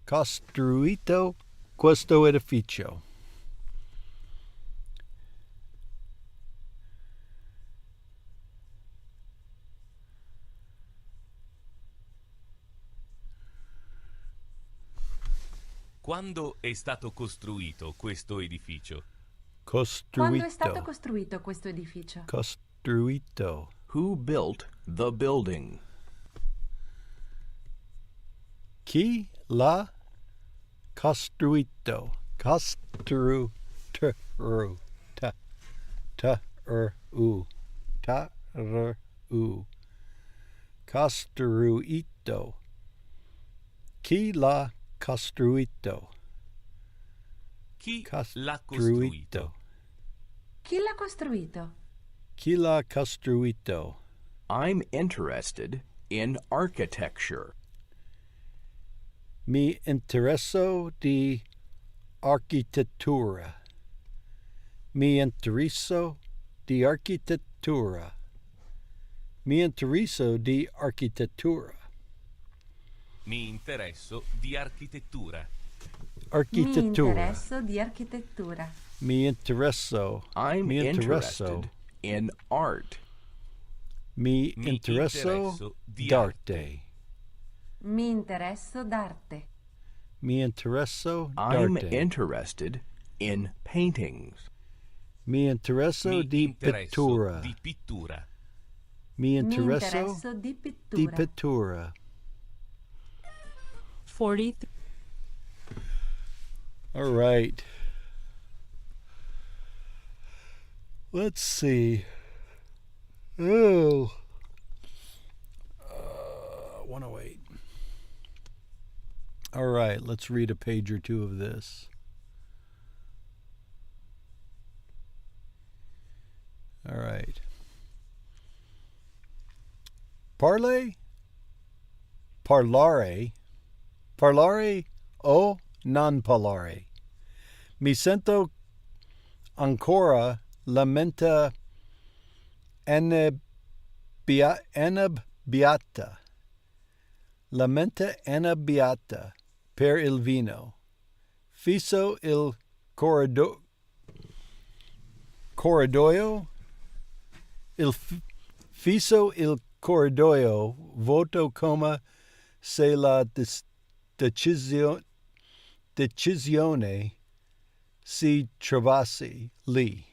questo edificio? Quando è stato costruito questo edificio? Costruito. Quando è stato costruito questo edificio? Costruito. Who built the building? Chi l'ha costruito? Costruito. Costruito. Chi l'ha costruito? Chi l'ha costruito? Chi l'ha costruito? Chi l'ha costruito? I'm interested in architecture. Mi interesso di architettura. Mi interesso di architettura. Mi interesso di architettura. Mi interesso di architettura. Architettura. Mi interesso di architettura. Mi interesso. I'm interested in art. Mi interesso d'arte. Mi interesso d'arte. Mi interesso I'm d'arte. interested in paintings. Mi interesso di pittura. Di pittura. Mi interesso di pittura. di pittura. 43. All right. Let's see. Oh. 108. All right, let's read a page or two of this. All right. Parlare o non parlare. Mi sento ancora la mente annebbiata. La mente annebbiata per il vino. Fisso il corridoio. Fisso il corridoio. Voto come se la decisione si trovasse lì.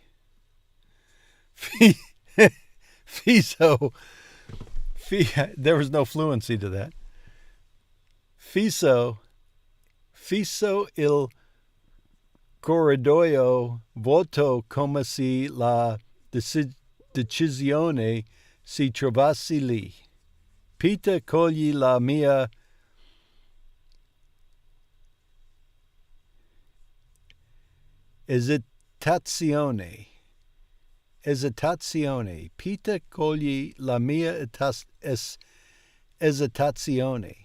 There was no fluency to that. Fisso il corridoio voto come se la decisione si trovasse lì. Peter cogli la mia esitazione. Peter cogli la mia esitazione.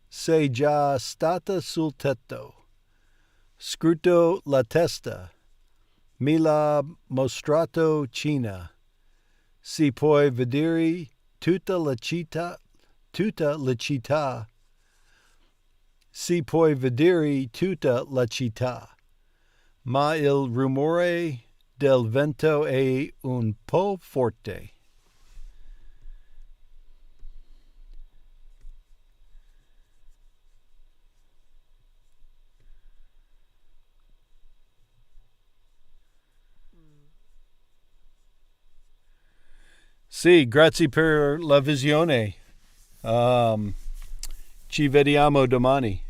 Sei già stata sul tetto. Scruto la testa. Mi l'ha mostrato Cina. Si puoi vedere tutta la città. Si puoi vedere tutta la città. Ma il rumore del vento è un po' forte. Sì, grazie per la visione. Ci vediamo domani.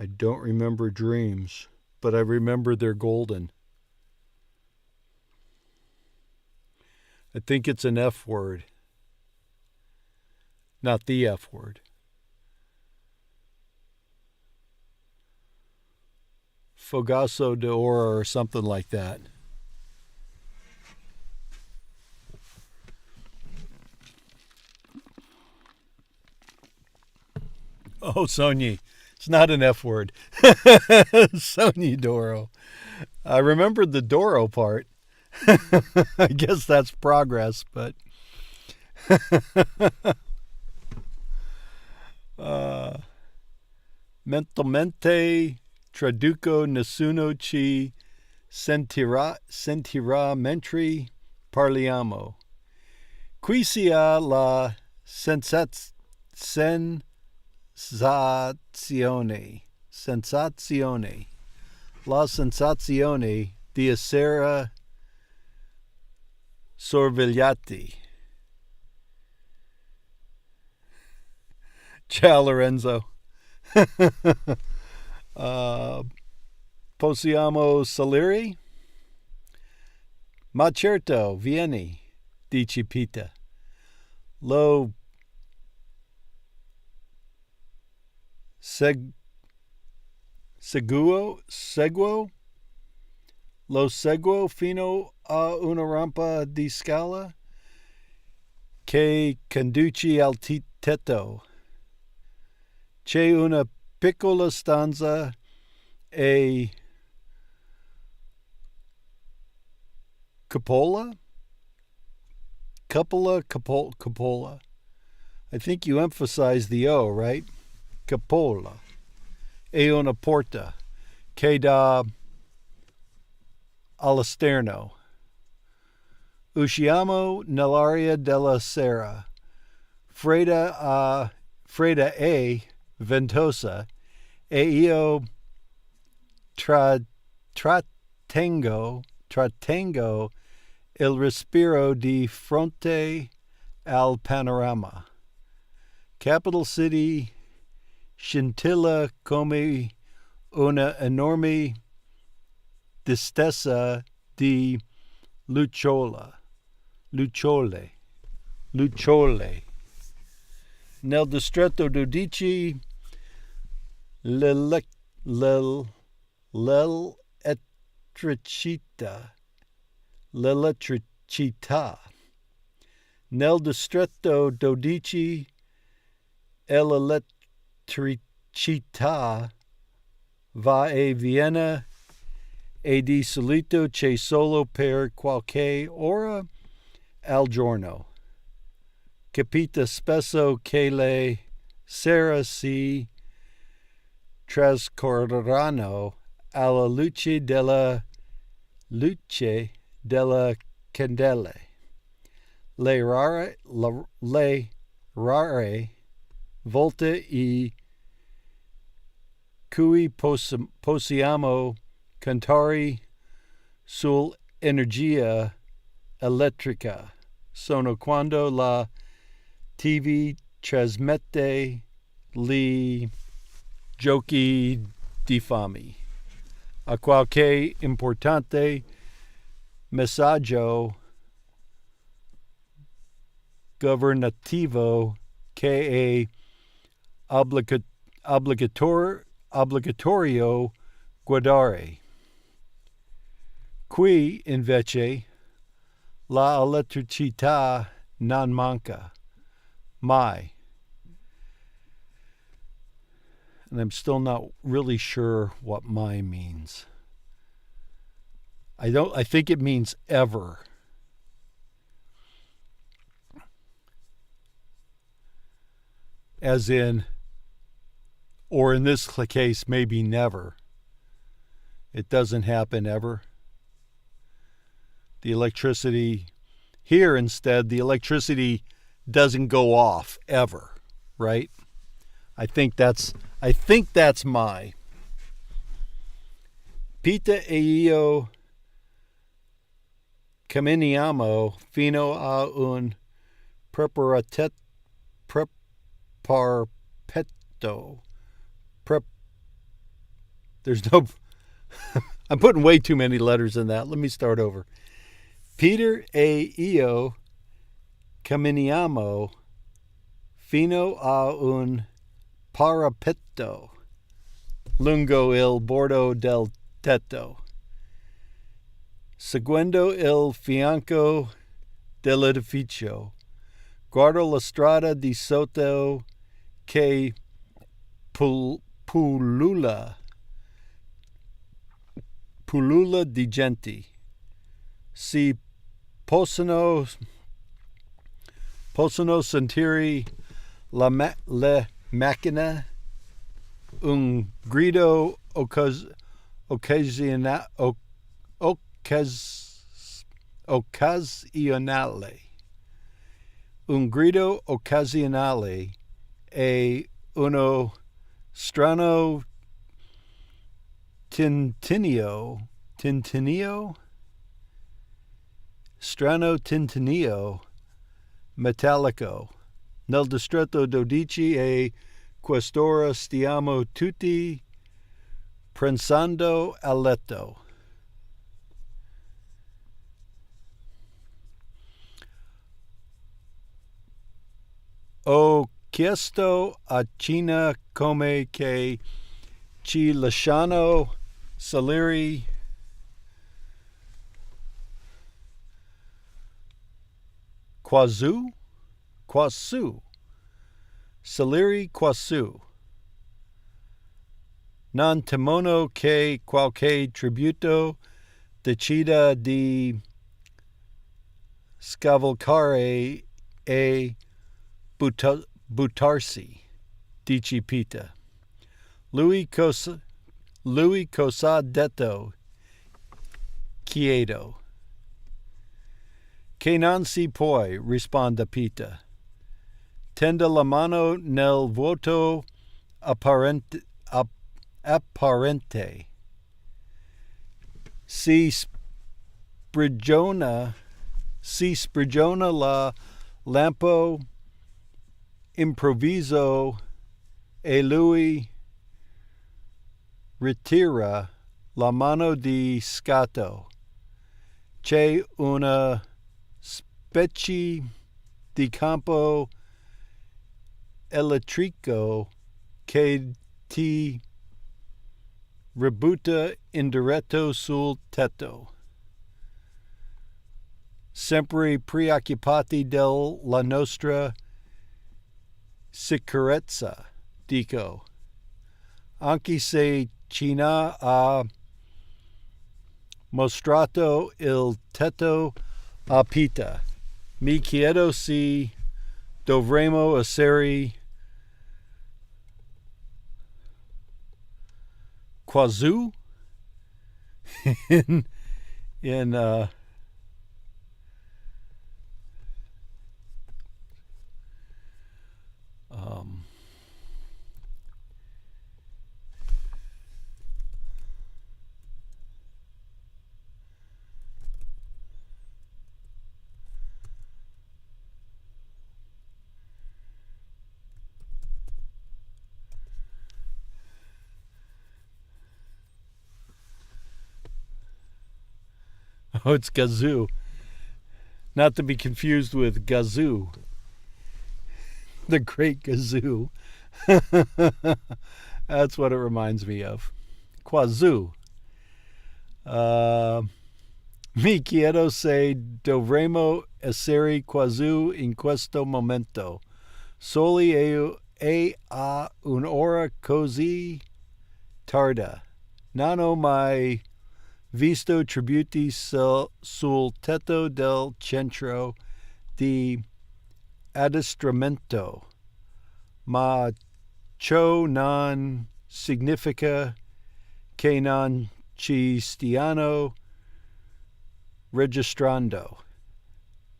I don't remember dreams, but I remember they're golden. I think it's an F word. Not the F word. Fogaso de Oro or something like that. Oh, Sogni. It's not an F word. Sogni Doro. I remembered the Doro part. I guess that's progress, but mentalmente traduco nessuno ci sentirà mentre parliamo. Qui si ha la sensazione la sensazione di essere sorvegliati. Ciao, Lorenzo. Possiamo salire? Ma certo, vieni, dice Pita. Lo seguo? Lo seguo fino a una rampa di scala che conduce al tetto. C'è una piccola stanza e cupola? Cupola. I think you emphasize the O, right? Cupola. E una porta che dà all'esterno. Usciamo nell'area della sera. Fredda e ventosa e io trattengo il respiro di fronte al panorama. Capital City scintilla come una enorme distesa di lucciole. Nel distretto 12 l'elettricità. Nel distretto 12 l'elettricità va e viene e di solito c'è solo per qualche ora al giorno. Capita spesso che le sere si trascorreranno alla luce delle candele. Le rare volte in cui possiamo contare sull'energia elettrica sono quando la TV trasmette gli giochi di fame. A qualche importante messaggio governativo che è obbligatorio guardare. Qui, invece, la elettricità non manca mai. And I'm still not really sure what mai means. I think it means ever. As in, or in this case, maybe never. It doesn't happen ever. The electricity, here instead, the electricity doesn't go off ever, right? I think that's my. Pita e io camminiamo fino a un preparpetto. There's no... I'm putting way too many letters in that. Let me start over. Peter e io camminiamo fino a un parapetto lungo il bordo del tetto, seguendo il fianco dell'edificio. Guardo la strada di sotto che pullula di gente. Si possono sentire le macchine, un grido occasionale. Un grido occasionale e uno strano tintinnio metallico. Nel distretto 12 e quest'ora stiamo tutti pensando a letto. Ho chiesto a Cina come che ci lasciano salire quassù, salire quassù. Non temono che qualche tributo decida di scavalcare e buttarsi, dice Pita. Lui cosa detto, chiedo. Che non si puoi, risponde Pita. Tende la mano nel vuoto apparente. Si sprigiona la lampo improvviso e lui ritira la mano di scatto. C'è una specie di campo elettrico che ti ributta indiretto sul tetto. Sempre preoccupati della nostra sicurezza, dico. Anche se Cina ha mostrato il tetto a Pita, mi chiedo se dovremo essere quassù in oh, it's Gazoo. Not to be confused with Gazoo. The Great Gazoo. That's what it reminds me of. Quassù. Mi chiedo se dovremo essere quassù in questo momento. Soli e a un'ora così tarda. Non ho mai visto tributi sul tetto del centro di addestramento, ma ciò non significa che non ci stiano registrando.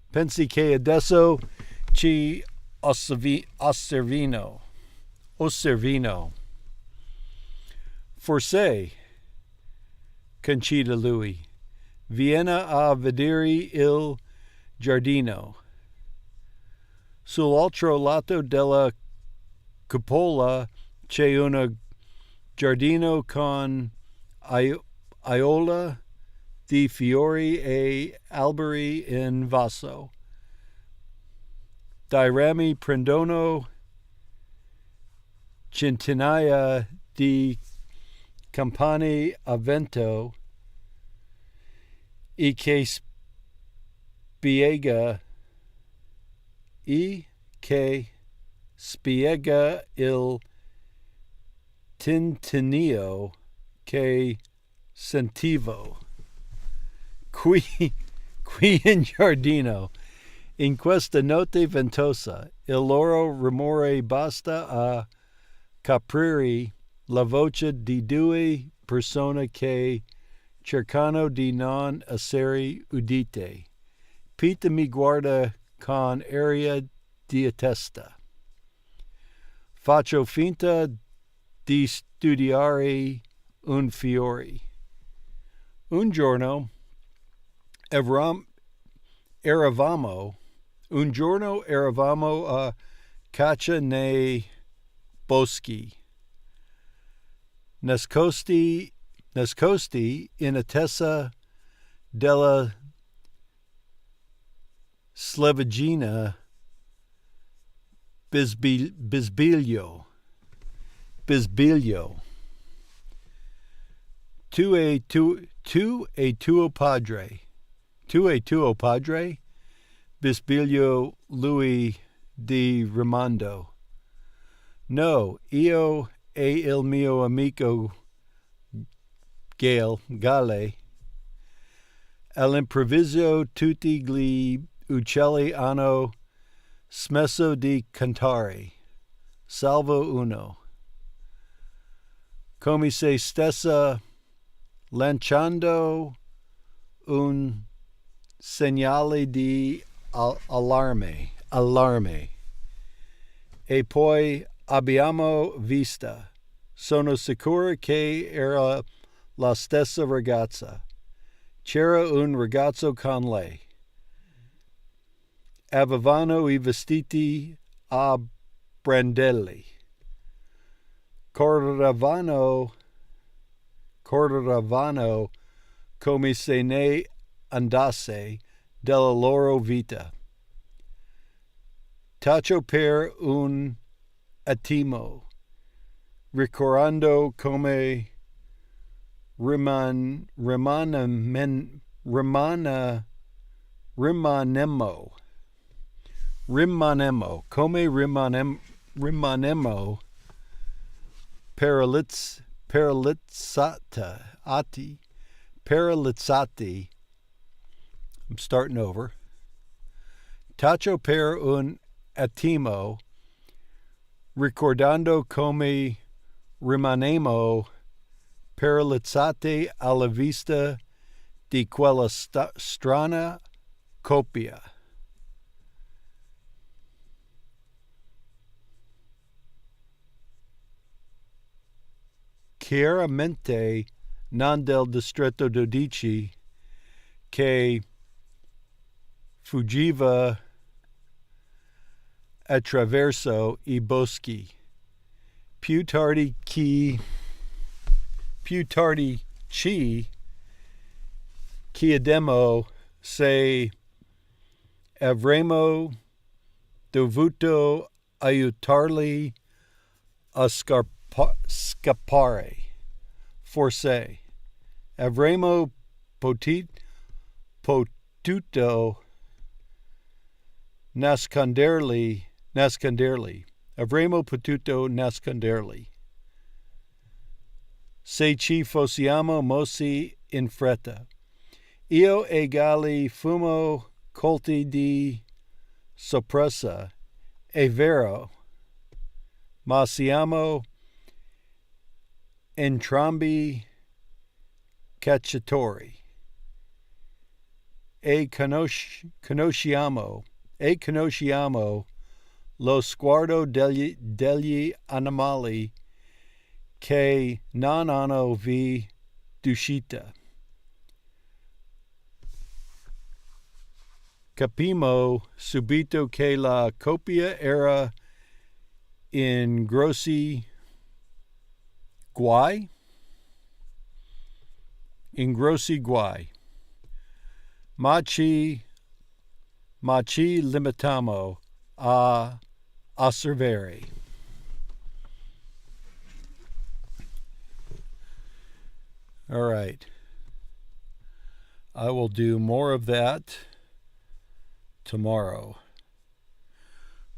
Pensi che adesso ci osservino. Forse, concida lui, viene a vedere il giardino. Sull'altro lato della cupola c'è una Giardino con Iola di fiori e alberi in vaso. Dai rami prendono centinaia di campane a vento e che spiega il tintinnio che sentivo qui in giardino. In questa notte ventosa, il loro rumore basta a coprire la voce di due persone che cercano di non essere udite. Peter mi guarda con aria di testa. Faccio finta di studiare un fiore. Un giorno eravamo a caccia nei boschi, nascosti in attesa della slevaggina bisbiglio. Tu e tuo padre. Bisbiglio lui di rimando. No, io e il mio amico Gale. All'improvviso tutti gli uccelli hanno smesso di cantare, salvo uno. Come se stesse lanciando un segnale di allarme. E poi abbiamo vista. Sono sicuro che era la stessa ragazza. C'era un ragazzo con lei. Avevano I vestiti a brandelli. Correvano come se ne andasse della loro vita. Taccio per un attimo, ricordando come rimanemmo paralizzati. I'm starting over. Taccio per un attimo, ricordando come rimanemmo paralizzati alla vista di quella strana coppia. Chiaramente non del distretto 12 che fuggiva attraverso I boschi. Più tardi ci chiedemmo se avremmo dovuto aiutarli a scappare. Forse avremmo potuto nasconderli. Avremmo potuto nasconderli. Se ci fossimo mossi in fretta. Io e Gali fummo colti di sorpresa, è vero, ma siamo entrambi cacciatori e conosciamo lo sguardo degli animali che non hanno vie d'uscita. Capimmo subito che la coppia era in grossi guai. Ingrossi guai. Maci limitamo a osservare. All right. I will do more of that tomorrow.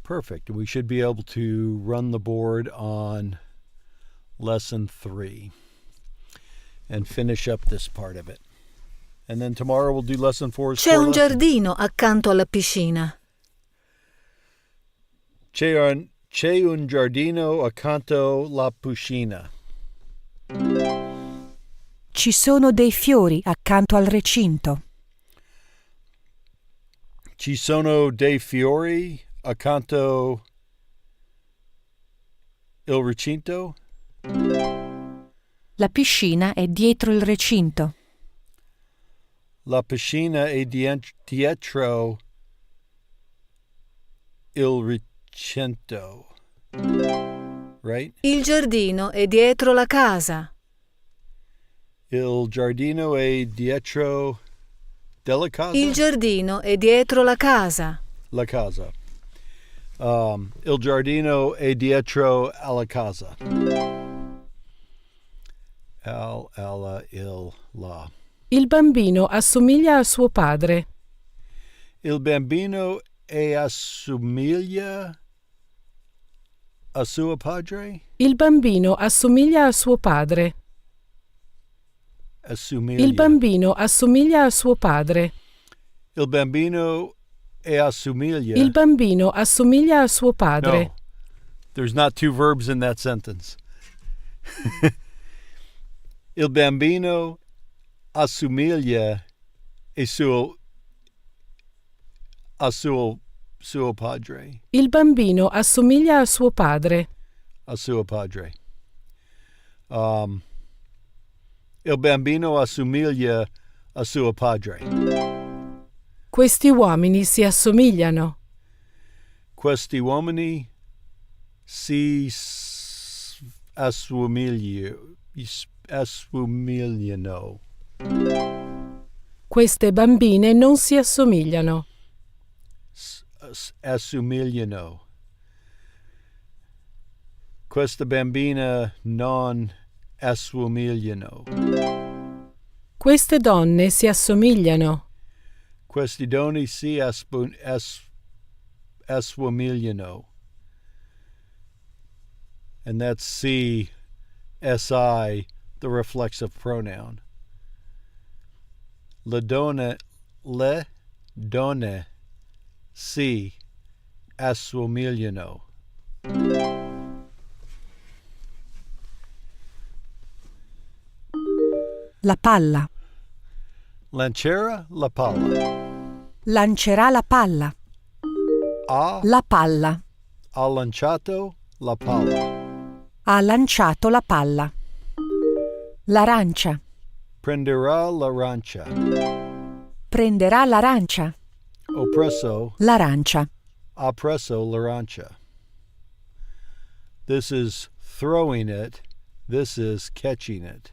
Perfect. We should be able to run the board on lesson 3 and finish up this part of it. And then tomorrow we'll do lesson 4's C'è un lessons. giardino accanto alla piscina. C'è un giardino accanto alla piscina. Ci sono dei fiori accanto al recinto. Ci sono dei fiori accanto il recinto. La piscina è dietro il recinto. La piscina è dietro il recinto. Right? Il giardino è dietro la casa. Il giardino è dietro della casa. Il giardino è dietro la casa. La casa. Il giardino è dietro alla casa. La. Il bambino assomiglia a suo padre. Il bambino assomiglia a suo padre? Il bambino assomiglia a suo padre. Assomiglia. Il bambino assomiglia a suo padre. Il bambino assomiglia. Il bambino assomiglia a suo padre. No. There's not two verbs in that sentence. Il bambino assomiglia a suo padre. Il bambino assomiglia a suo padre. A suo padre. Il bambino assomiglia a suo padre. Questi uomini si assomigliano. Questi uomini si assomigliano. Queste bambine non si assomigliano. Assomigliano. Questa bambina non assomigliano. Queste donne si assomigliano. Queste donne si assomigliano. And that's si, the reflexive pronoun. Le donne si assomigliano. La palla. Lanciera la palla. Lancerà la palla. La palla. Ha lanciato la palla. Ha lanciato la palla. L'arancia. Prenderà l'arancia. Prenderà l'arancia. Ho preso. L'arancia. Ha preso l'arancia. This is throwing it. This is catching it.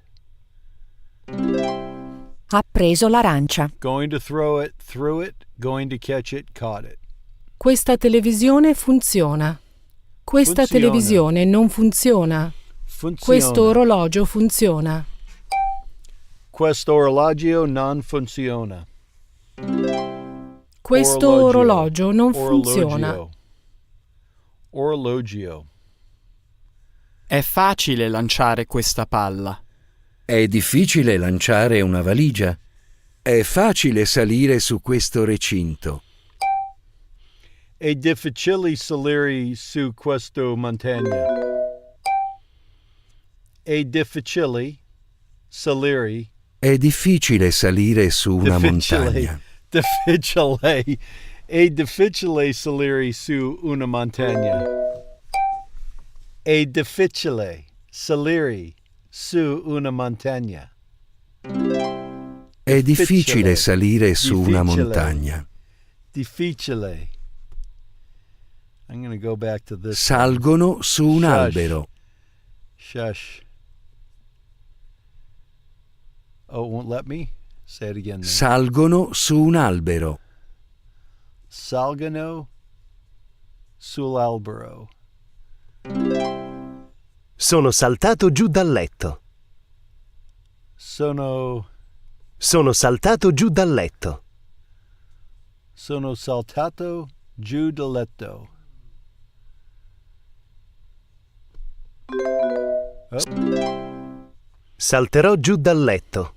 Ha preso l'arancia. Going to throw it, threw it. Going to catch it, caught it. Questa televisione funziona. Questa televisione non funziona. Questo orologio funziona. Questo orologio non funziona. Questo orologio non funziona. Orologio. È facile lanciare questa palla. È difficile lanciare una valigia. È facile salire su questo recinto. È difficile salire su questo montagna. È difficile salire. È difficile salire su una montagna. Difficile. È difficile salire su una montagna. È difficile salire su una montagna. È difficile salire su una montagna. Difficile. I'm going to go back to this. Salgono su un albero. Shush. Oh, it won't let me? Say it again. Then. Salgono su un albero. Salgono sull'albero. Sono saltato giù dal letto. Sono saltato giù dal letto. Sono saltato giù dal letto. Oh. Salterò giù dal letto.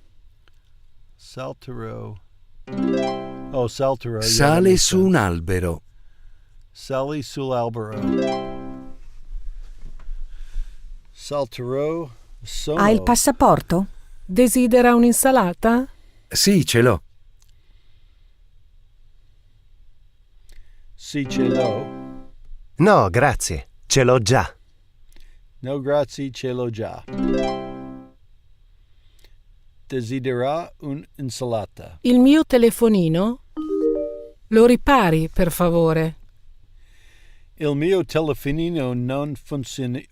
Salterò. Oh, salterò. Sale su un albero. Sali sull'albero. Salterò. Sono. Ha il passaporto? Desidera un'insalata? Sì, ce l'ho. Sì, ce l'ho. No, grazie. Ce l'ho già. No, grazie, ce l'ho già. Desidera un'insalata. Il mio telefonino? Lo ripari, per favore. Il mio telefonino non funziona. I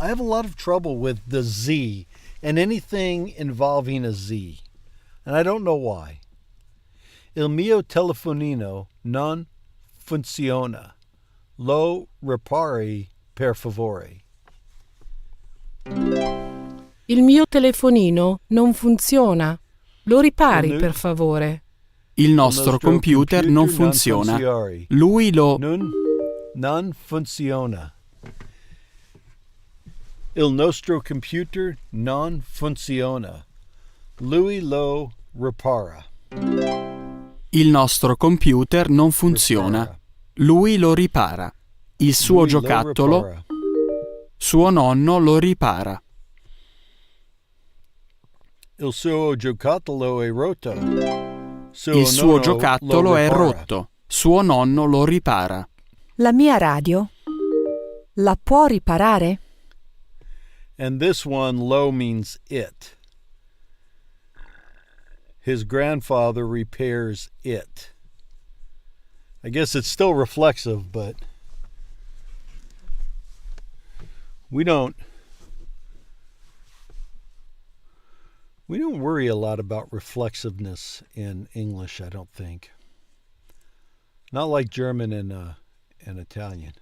have a lot of trouble with the Z and anything involving a Z. And I don't know why. Il mio telefonino non funziona. Lo ripari, per favore. Il mio telefonino non funziona. Lo ripari, per favore. Il nostro computer non funziona. Lui lo... Non funziona. Il nostro computer non funziona. Lui lo ripara. Il nostro computer non funziona. Lui lo ripara. Il suo giocattolo... Suo nonno lo ripara. Il suo giocattolo è rotto. Il suo giocattolo è rotto. Suo nonno lo ripara. La mia radio? La può riparare? And this one, lo, means it. His grandfather repairs it. I guess it's still reflexive, but we don't worry a lot about reflexiveness in English, I don't think. Not like German and Italian.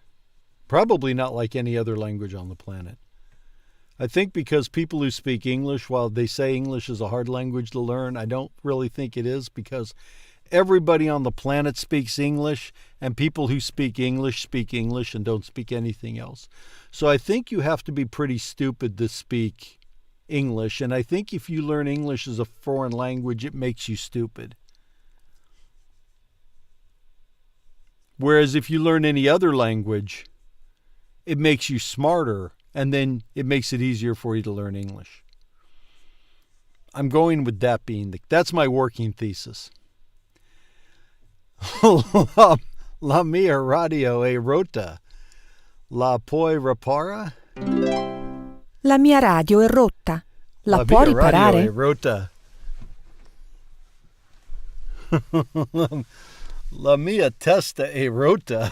Probably not like any other language on the planet. I think because people who speak English, while they say English is a hard language to learn, I don't really think it is, because everybody on the planet speaks English, and people who speak English and don't speak anything else. So I think you have to be pretty stupid to speak English, and I think if you learn English as a foreign language, it makes you stupid. Whereas if you learn any other language, it makes you smarter, and then it makes it easier for you to learn English. I'm going with that being that's my working thesis. La mia radio è rotta. La puoi riparare? La mia radio è rotta. La può riparare? La mia radio è rotta. La mia testa è rotta.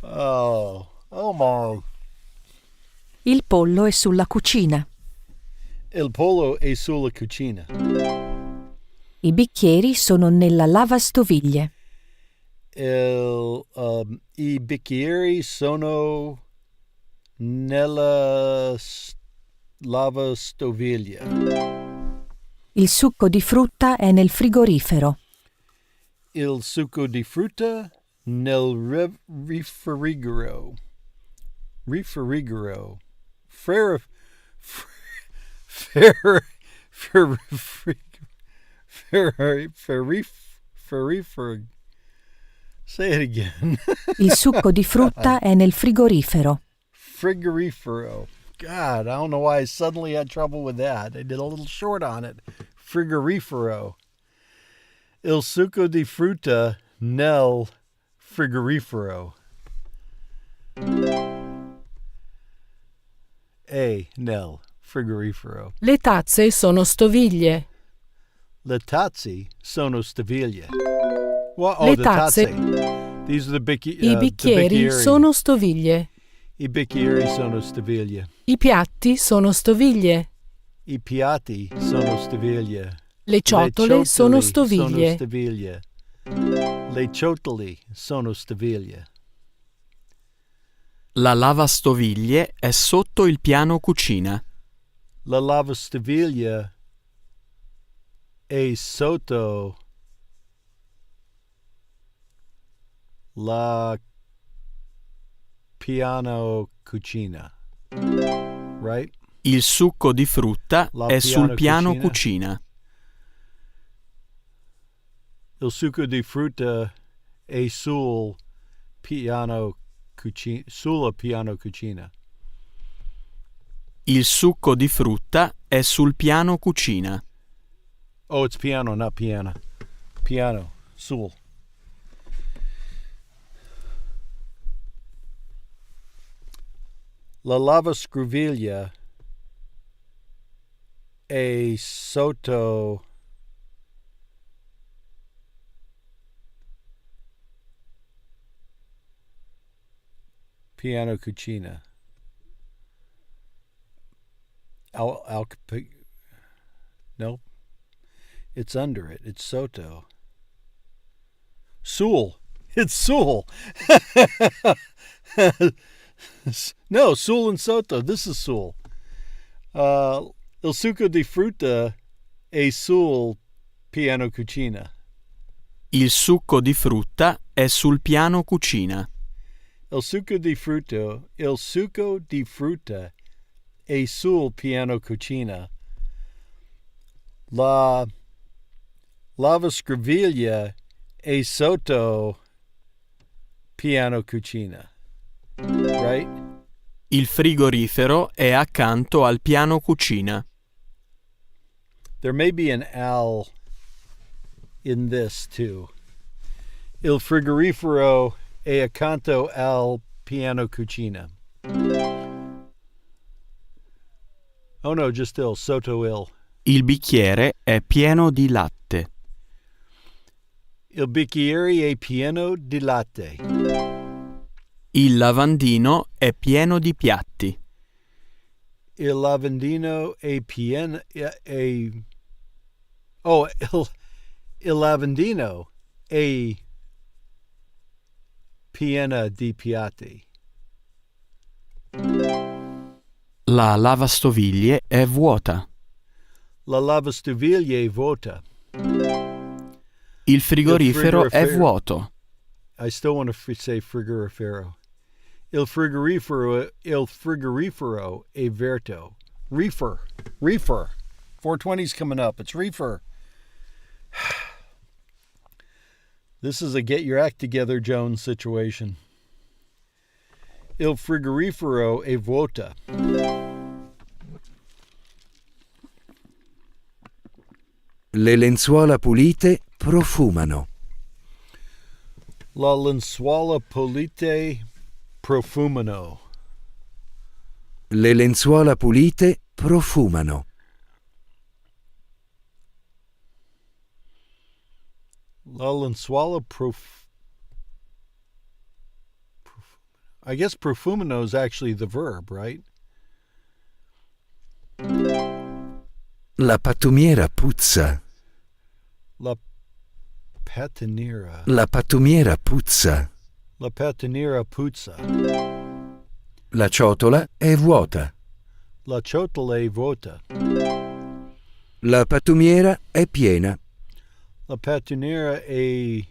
Oh my. Il pollo è sulla cucina. Il pollo è sulla cucina. I bicchieri sono nella lavastoviglie. I bicchieri sono nella lavastoviglie. Il succo di frutta è nel frigorifero. Il succo di frutta nel refrigero. Refrigero. Say it again. Il succo di frutta è nel frigorifero. Frigorifero. God, I don't know why I suddenly had trouble with that. I did a little short on it. Frigorifero. Il succo di frutta nel frigorifero. Nel frigorifero. Le tazze sono stoviglie. Le tazze sono stoviglie. Le tazze. These are the I bicchieri sono stoviglie. I bicchieri sono stoviglie. I piatti sono stoviglie. I piatti sono stoviglie. Le ciotole sono stoviglie. Le ciotole sono stoviglie. La lavastoviglie è sotto il piano cucina. La lavastoviglie è sotto la piano cucina. Right? Il succo di frutta è sul piano cucina. Il succo di frutta è sul piano cucina. Sulla piano cucina. Il succo di frutta è sul piano cucina. Oh, it's piano, not piano. Piano, sul. La lavastoviglie è sotto piano cucina. No, it's under it. It's sotto. Sul. It's sul. No, sul and sotto. This is sul. Il succo di frutta è sul piano cucina. Il succo di frutta è sul piano cucina. Il succo di frutta è sul piano cucina. La lavastoviglie è sotto piano cucina. Right? Il frigorifero è accanto al piano cucina. There may be an al in this too. Il frigorifero è accanto al piano cucina. Oh no, just il, sotto il. Il bicchiere è pieno di latte. Il bicchiere è pieno di latte. Il lavandino è pieno di piatti. Il lavandino è pieno. Il lavandino è piena di piatti. La lavastoviglie è vuota. La lavastoviglie è vuota. Il frigorifero è vuoto. I still want to say frigorifero. Il frigorifero è verto. Reefer. 420's coming up. It's reefer. This is a get your act together, Jones situation. Il frigorifero è vuota. Le lenzuola pulite profumano. La lenzuola pulite profumano. Le lenzuola pulite profumano. La lenzuola I guess profumano is actually the verb, right? La pattumiera puzza. La patiniera. La pattumiera puzza. La patiniera puzza. La ciotola è vuota. La ciotola è vuota. La pattumiera è piena. La patiniera è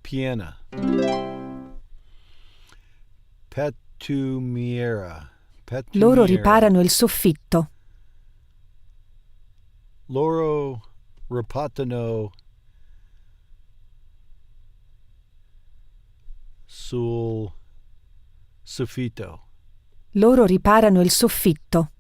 piena. Pattumiera. Loro riparano il soffitto. Loro riparano sul soffitto. Loro riparano il soffitto.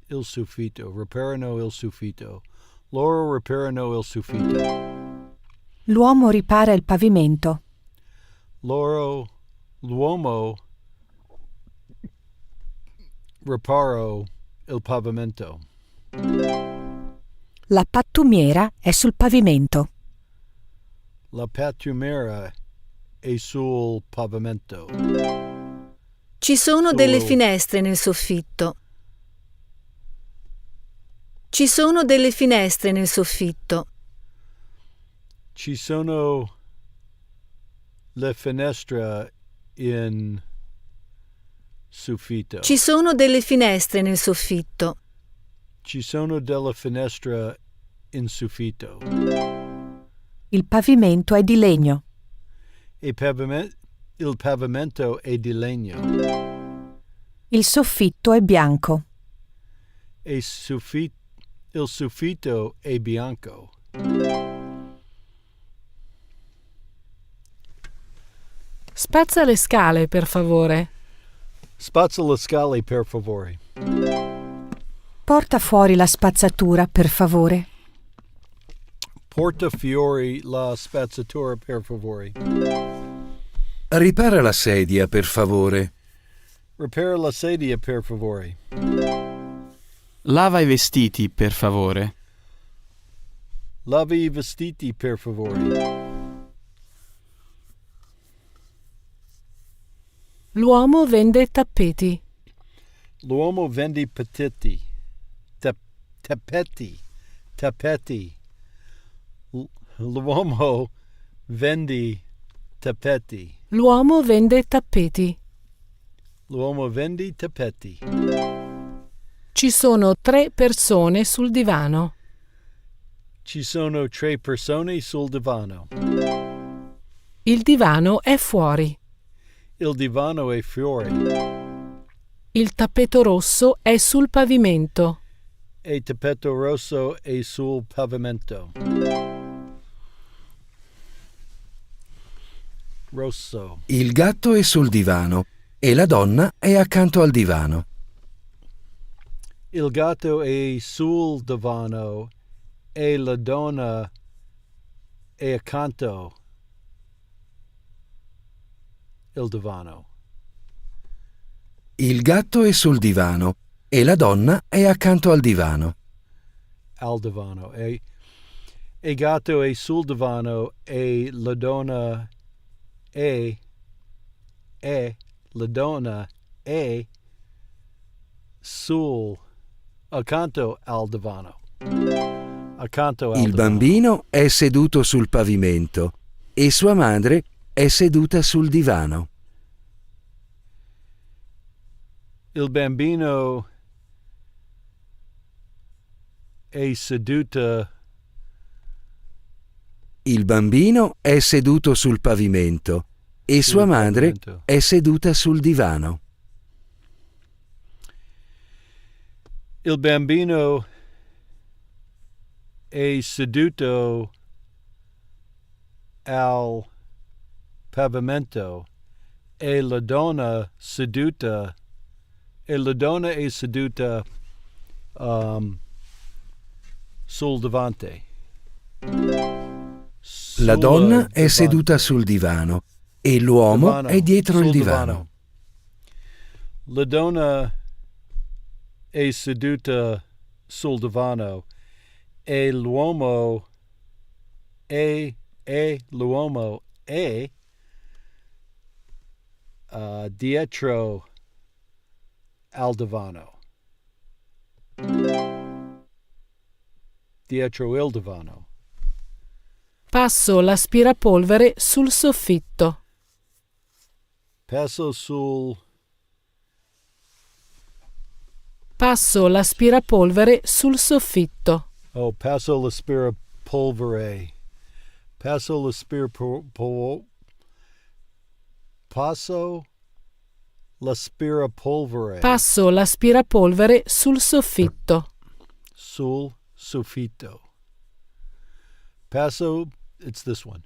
Il soffitto. Riparano il soffitto. Loro riparano il soffitto. L'uomo ripara il pavimento. L'uomo riparo il pavimento. La pattumiera è sul pavimento. La pattumiera è sul pavimento. Ci sono delle finestre nel soffitto. Ci sono delle finestre nel soffitto. Ci sono le finestre in soffitto. Ci sono delle finestre nel soffitto. Ci sono delle finestre in soffitto. Il pavimento è di legno. Il pavimento è di legno. Il soffitto è bianco. Il soffitto è bianco. Spazza le scale, per favore. Spazza le scale, per favore. Porta fuori la spazzatura, per favore. Porta fuori la spazzatura, per favore. Ripara la sedia, per favore. Ripara la sedia, per favore. Lava i vestiti, per favore. Lavi i vestiti, per favore. L'uomo vende tappeti. L'uomo vende tappeti. Tappeti. L'uomo vende tappeti. L'uomo vende tappeti. L'uomo vende tappeti. Ci sono 3 persone sul divano. Ci sono 3 persone sul divano. Il divano è fuori. Il divano è fuori. Il tappeto rosso è sul pavimento. Il tappeto rosso è sul pavimento. Rosso. Il gatto è sul divano e la donna è accanto al divano. Il gatto è sul divano e la donna è accanto al divano. Il gatto è sul divano e la donna è accanto al divano. Al divano. E il gatto è sul divano e la donna è sul accanto al divano. Accanto al Il divano. bambino è seduto sul pavimento e sua madre è seduta sul divano. Il bambino è seduto. Il bambino è seduto sul pavimento e Sul sua madre pavimento. è seduta sul divano. Il bambino è seduto al pavimento e la donna è seduta sul davanti. La donna è seduta sul divano e l'uomo è dietro il divano. La donna è seduta sul divano e l'uomo è dietro al divano. Dietro il divano. Passo l'aspirapolvere sul soffitto. Passo l'aspirapolvere sul soffitto. Oh, passo l'aspirapolvere. Passo l'aspirapolvere. Passo l'aspirapolvere sul soffitto. Sul soffitto. Passo, it's this one.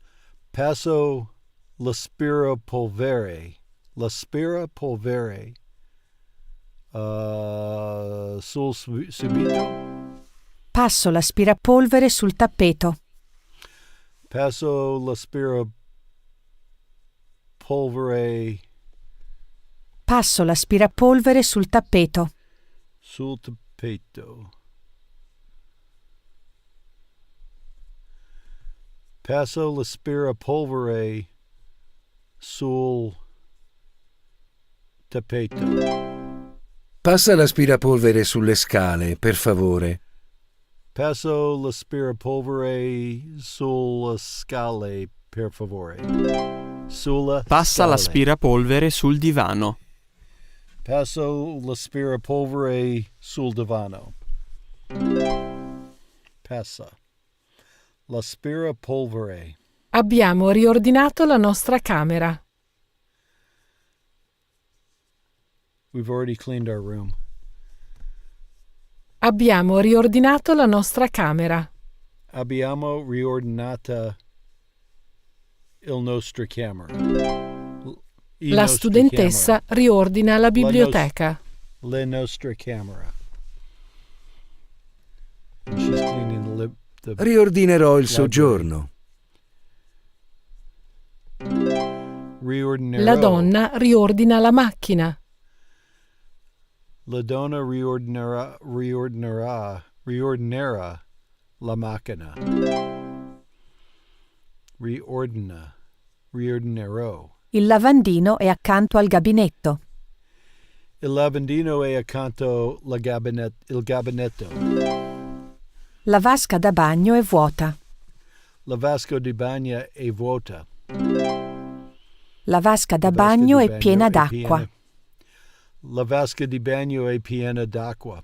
Passo l'aspirapolvere. L'aspirapolvere. Sul subito. Passo l'aspirapolvere sul tappeto. Passo l'aspirapolvere Passo l'aspirapolvere sul tappeto. sul tappeto. Passo l'aspirapolvere sul tappeto. Passa l'aspirapolvere sulle scale, per favore. Passo l'aspirapolvere sulle scale, per favore. Passa l'aspirapolvere sul divano. Passo l'aspirapolvere sul divano. Passa l'aspirapolvere. Abbiamo riordinato la nostra camera. We've already cleaned our room. Abbiamo riordinato la nostra camera. Abbiamo riordinata il nostro camera. La studentessa riordina la biblioteca. La nostra camera. She's cleaning the Riordinerò il soggiorno. Riordinerò. La donna riordina la macchina. La donna riordinerà la macchina. Riordinerò. Il lavandino è accanto al gabinetto. Il lavandino è accanto il gabinetto. La vasca da bagno è vuota. La vasca di bagno è vuota. La vasca da bagno è piena d'acqua. La vasca di bagno è piena d'acqua.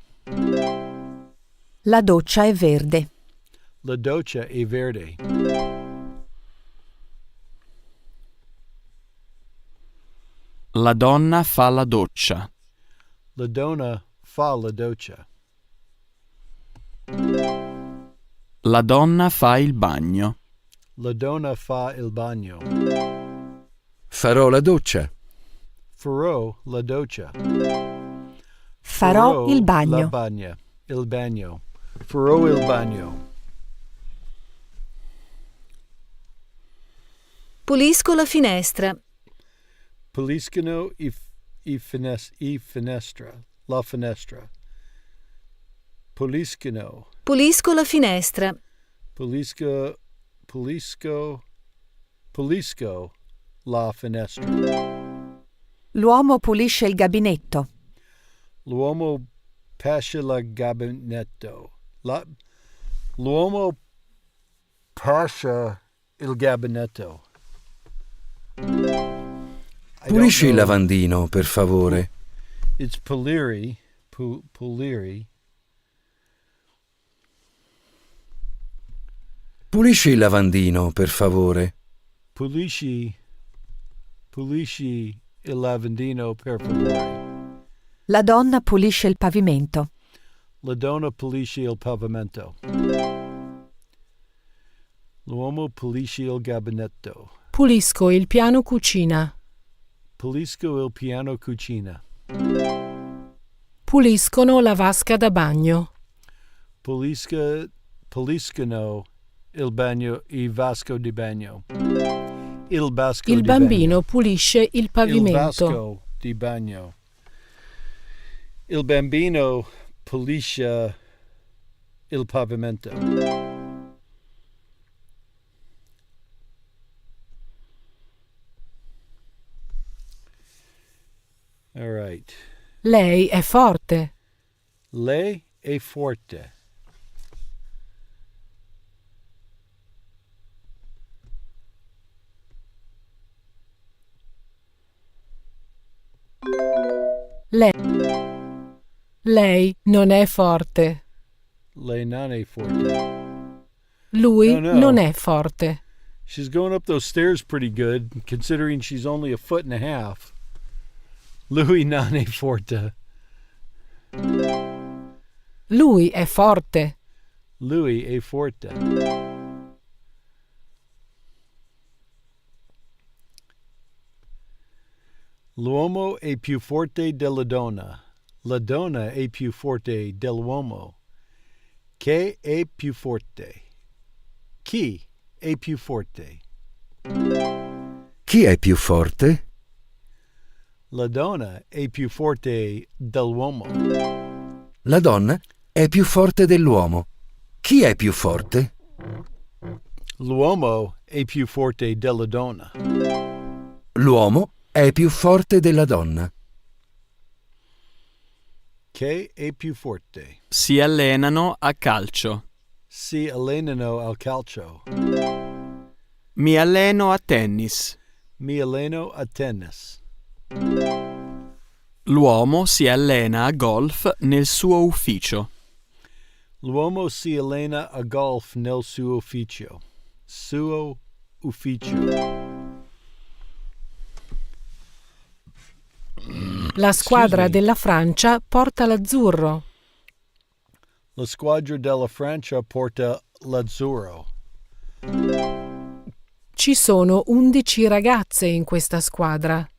La doccia è verde. La doccia è verde. La donna fa la doccia. La donna fa la doccia. La donna fa il bagno. La donna fa il bagno. Farò la doccia. Farò la doccia. Farò il bagno. La bagna. Il bagno. Farò il bagno. Pulisco la finestra. Puliscono i finestra. La finestra. Puliscono. Pulisco la finestra. Pulisco la finestra. L'uomo pulisce il gabinetto. L'uomo pasce il gabinetto. L'uomo pascia il gabinetto. Pulisci il lavandino, per favore. It's pulire. Pulire. Pulisci il lavandino, per favore. Pulisci il lavandino, per favore. La donna pulisce il pavimento. La donna pulisce il pavimento. L'uomo pulisce il gabinetto. Pulisco il piano cucina. Pulisco il piano cucina. Puliscono la vasca da bagno. Puliscono il vasco di bagno. Il bambino pulisce il pavimento. Il vasco di bagno. Il bambino pulisce il pavimento. All right. Lei è forte. Lei è forte. Lei non è forte. Lei non è forte. Lui non è forte. She's going up those stairs pretty good, considering she's only a foot and a half. Lui non è forte. Lui è forte. Lui è forte. L'uomo è più forte della donna. La donna è più forte dell'uomo. Chi è più forte? Chi è più forte? Chi è più forte? La donna è più forte dell'uomo. La donna è più forte dell'uomo. Chi è più forte? L'uomo è più forte della donna. L'uomo è più forte della donna. Che è più forte? Si allenano a calcio. Si allenano al calcio. Mi alleno a tennis. Mi alleno a tennis. L'uomo si allena a golf nel suo ufficio. L'uomo si allena a golf nel suo ufficio. Suo ufficio. La squadra della Francia porta l'azzurro. La squadra della Francia porta l'azzurro. Ci sono 11 ragazze in questa squadra.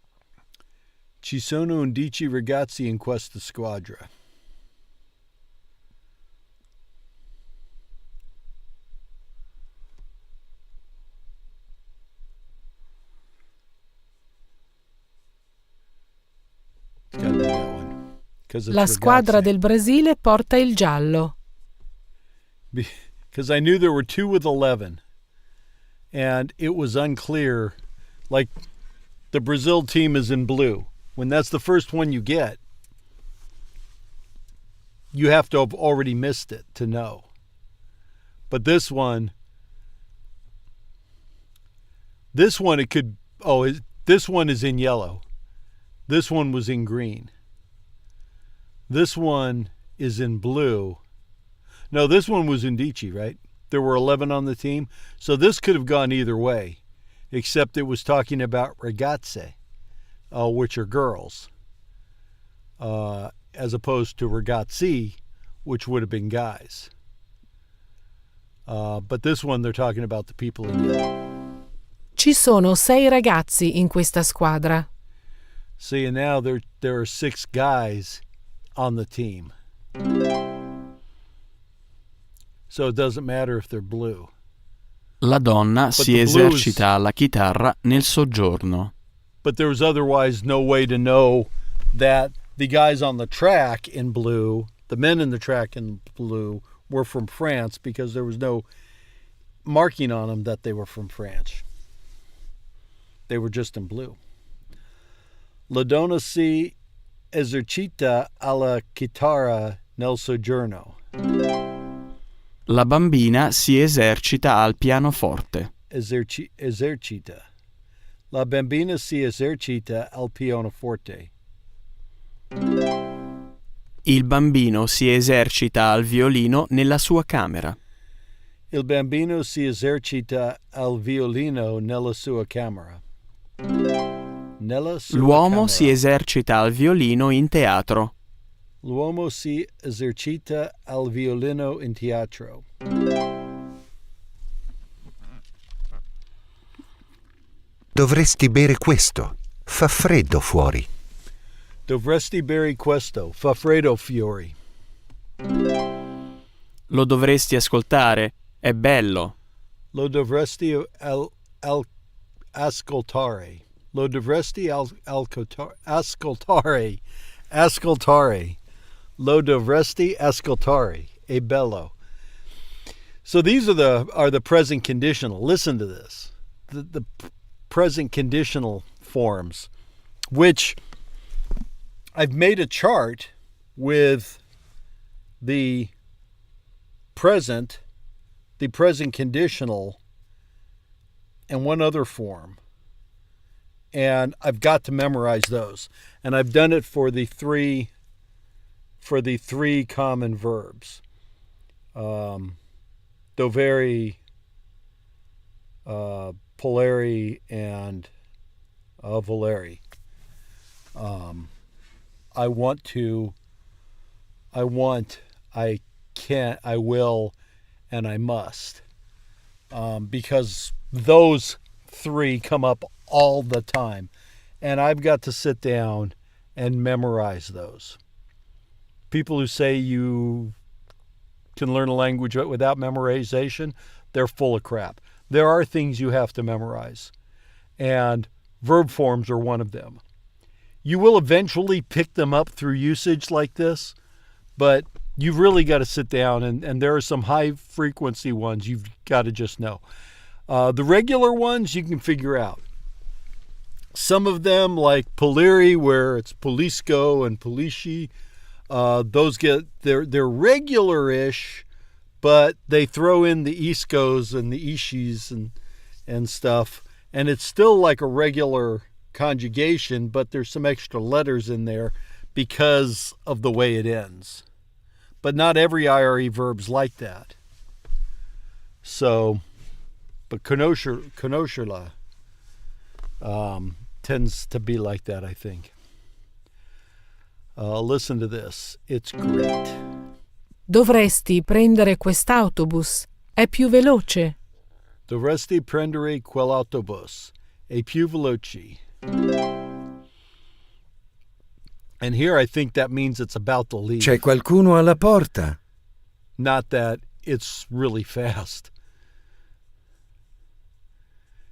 Ci sono 11 ragazzi in questa squadra. La squadra del Brasile porta il giallo. Because I knew there were 2 with 11. And it was unclear. Like, the Brazil team is in blue. When that's the first one you get, you have to have already missed it to know. But this one it could, this one is in yellow. This one was in green. This one is in blue. No, this one was Indici, right? There were 11 on the team. So this could have gone either way, except it was talking about ragazze, which are girls, as opposed to ragazzi, which would have been guys. But this one, they're talking about the people in yellow. Ci sono 6 ragazzi in questa squadra. See, and now there are 6 guys on the team. So it doesn't matter if they're blue. La donna si esercita alla chitarra nel soggiorno. But there was otherwise no way to know that the guys on the track in blue, the men in the track in blue, were from France because there was no marking on them that they were from France. They were just in blue. La donna si esercita alla chitarra nel soggiorno. La bambina si esercita al pianoforte. Esercita. La bambina si esercita al pianoforte. Il bambino si esercita al violino nella sua camera. Il bambino si esercita al violino nella sua camera. L'uomo si esercita al violino in teatro. L'uomo si esercita al violino in teatro. Dovresti bere questo. Fa freddo fuori. Dovresti bere questo. Fa freddo fuori. Lo dovresti ascoltare. È bello. Lo dovresti ascoltare. Lo dovresti ascoltare. Ascoltare. Lo dovresti ascoltare. È bello. So these are the present conditional. Listen to this. The present conditional forms, which I've made a chart with the present conditional, and one other form. And I've got to memorize those. And I've done it for the three common verbs. Dovere, polare, and volere. I want to, I can't, I will, and I must. Because those 3 come up all the time. And I've got to sit down and memorize those. People who say you can learn a language without memorization, they're full of crap. There are things you have to memorize. And verb forms are one of them. You will eventually pick them up through usage like this, but you've really got to sit down, and there are some high frequency ones you've got to just know. The regular ones you can figure out. Some of them, like poliri, where it's polisco and polici, Those they're regular-ish, but they throw in the iskos and the ishis and stuff, and it's still like a regular conjugation, but there's some extra letters in there because of the way it ends. But not every IRE verb's like that. So, but conoscerla tends to be like that, I think. Listen to this. It's great. Dovresti prendere quest'autobus. È più veloce. Dovresti prendere quell'autobus. È più veloce. And here I think that means it's about to leave. C'è qualcuno alla porta. Not that it's really fast.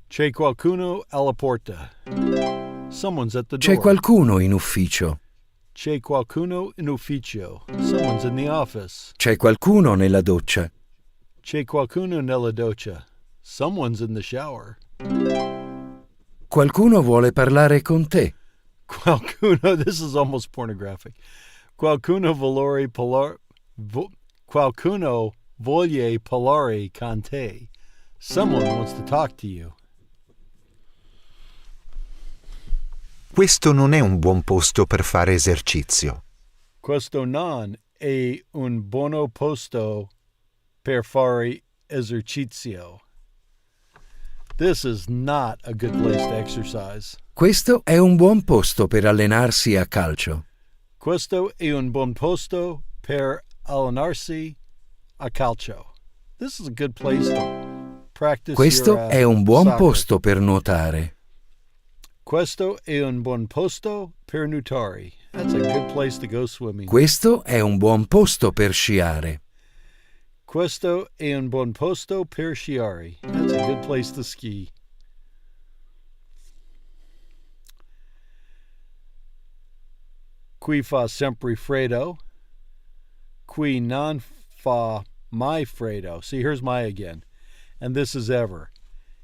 C'è qualcuno alla porta. Someone's at the door. C'è qualcuno in ufficio. C'è qualcuno in ufficio. Someone's in the office. C'è qualcuno nella doccia. C'è qualcuno nella doccia. Someone's in the shower. Qualcuno vuole parlare con te. Qualcuno, this is almost pornographic. Qualcuno voglia parlare con te. Someone wants to talk to you. Questo non è un buon posto per fare esercizio. Questo non è un buono posto per fare esercizio. This is not a good place to exercise. Questo è un buon posto per allenarsi a calcio. Questo è un buon posto per allenarsi a calcio. This is a good place to practice Questo your, è un buon soccer. posto per nuotare. Questo è un buon posto per nuotare. That's a good place to go swimming. Questo è un buon posto per sciare. Questo è un buon posto per sciare. That's a good place to ski. Qui fa sempre freddo. Qui non fa mai freddo. See, here's my again. And this is ever.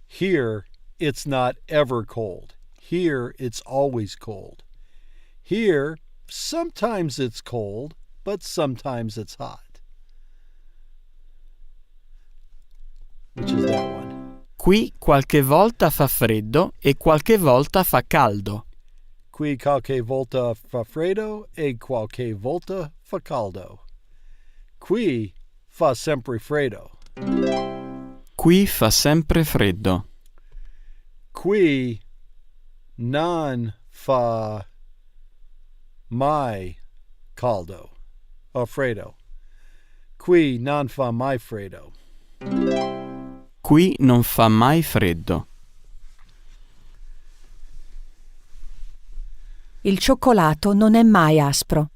Here, it's not ever cold. Here, it's always cold. Here, sometimes it's cold, but sometimes it's hot. Which is that one? Qui qualche volta fa freddo e qualche volta fa caldo. Qui qualche volta fa freddo e qualche volta fa caldo. Qui fa sempre freddo. Qui fa sempre freddo. Qui non fa mai caldo o freddo. Qui non fa mai freddo. Qui non fa mai freddo. Il cioccolato non è mai aspro.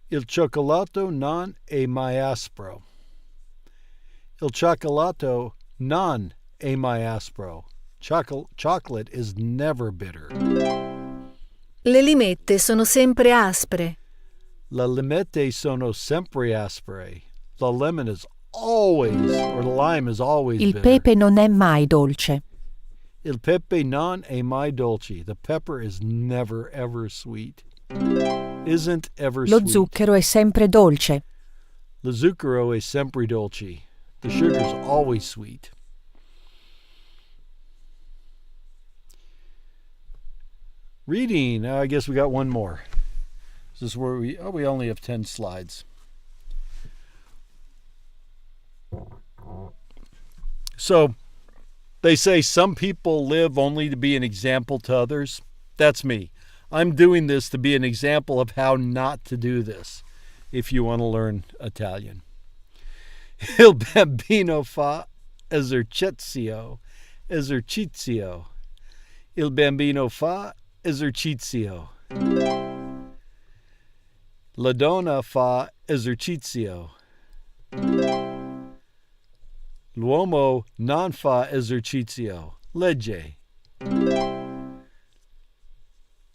Il cioccolato non è mai aspro. Il cioccolato non è mai aspro. Chocolate is never bitter. Le limette sono sempre aspre. Le limette sono sempre aspre. The lemon is always, or the lime is always Il bitter. pepe non è mai dolce. Il pepe non è mai dolce. The pepper is never ever sweet. Isn't ever Lo sweet. zucchero è sempre dolce. Lo zucchero è sempre dolce. The sugar is always sweet. Reading. I guess we got one more. This is where we only have 10 slides. So, they say some people live only to be an example to others. That's me. I'm doing this to be an example of how not to do this if you want to learn Italian. Il bambino fa esercizio. Esercizio. Il bambino fa esercizio. La donna fa esercizio. L'uomo non fa esercizio. Legge.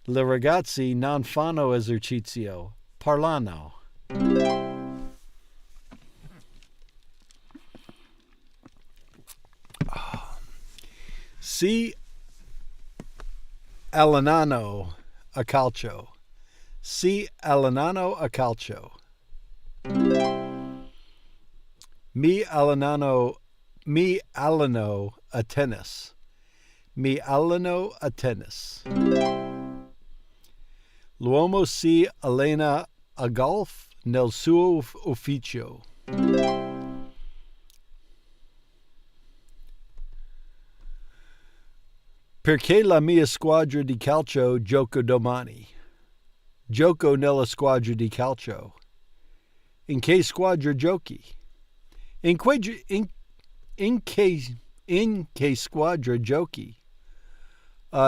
Le ragazzi non fanno esercizio. Parlano. Si allenano a calcio. Si allenano a calcio. Mi alleno a tennis. Mi alleno a tennis. L'uomo si allena a golf nel suo ufficio. Perché la mia squadra di calcio gioca domani. Gioco nella squadra di calcio. In che squadra giochi? In che squadra giochi?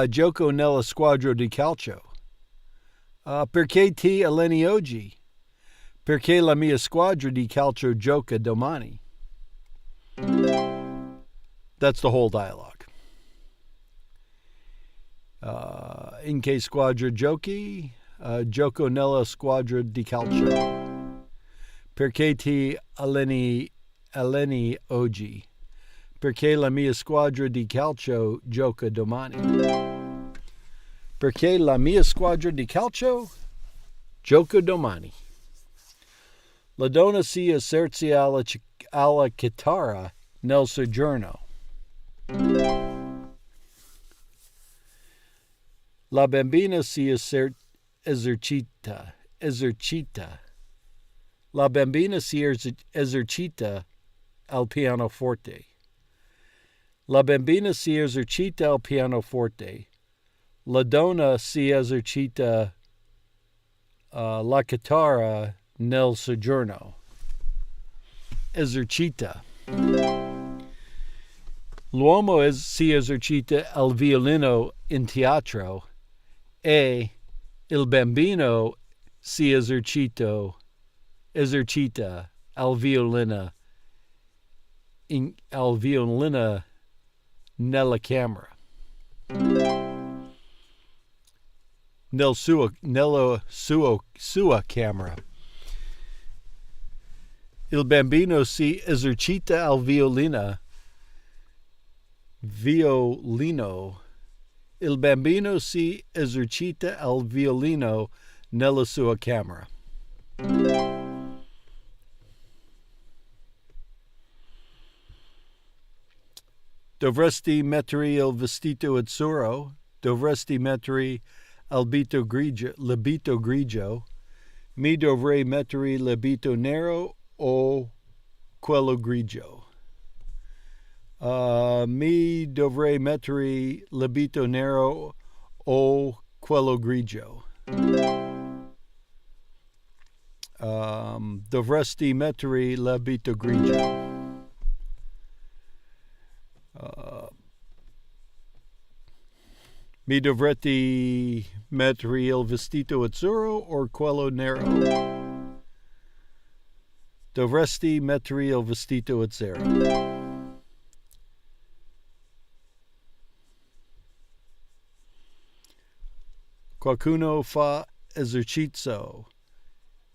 Gioco nella squadra di calcio. Perché ti alleni oggi? Perché la mia squadra di calcio gioca domani. That's the whole dialogue. In che squadra giochi? Gioco nella squadra di calcio. Perché ti alleni oggi? Perché la mia squadra di calcio gioca domani. Perché la mia squadra di calcio gioca domani. La donna si eserzia alla chitarra nel soggiorno. La bambina si esercita. La bambina si esercita al pianoforte. La bambina si esercita al pianoforte. La donna si esercita la chitarra nel soggiorno. Esercita. L'uomo si esercita al violino in teatro e il bambino si esercita al violino nella camera. Nella sua camera. Il bambino si esercita al violino. Il bambino si esercita al violino nella sua camera. Dovresti mettere il vestito azzurro. Dovresti mettere l'abito grigio. Mi dovrei mettere l'abito nero o quello grigio. Mi dovrei mettere l'abito nero o quello grigio. Dovresti mettere l'abito grigio. Mi dovresti mettere il vestito azzurro o quello nero? Dovresti mettere il vestito azzurro. Qualcuno fa esercizio.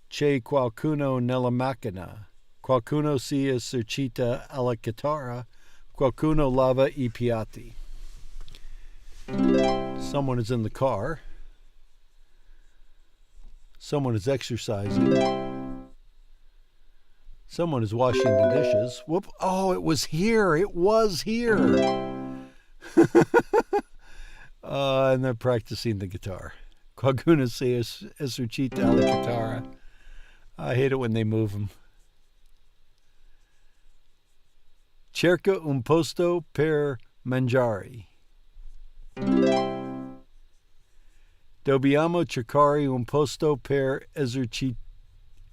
C'è qualcuno nella macchina. Qualcuno si esercita alla chitarra. Qualcuno lava I piatti. Someone is in the car. Someone is exercising. Someone is washing the dishes. Whoop. Oh, it was here. It was here. And they're practicing the guitar. Qualcuno si esercita alla chitarra. I hate it when they move them. Cerca un posto per mangiare. Dobbiamo cercare un posto per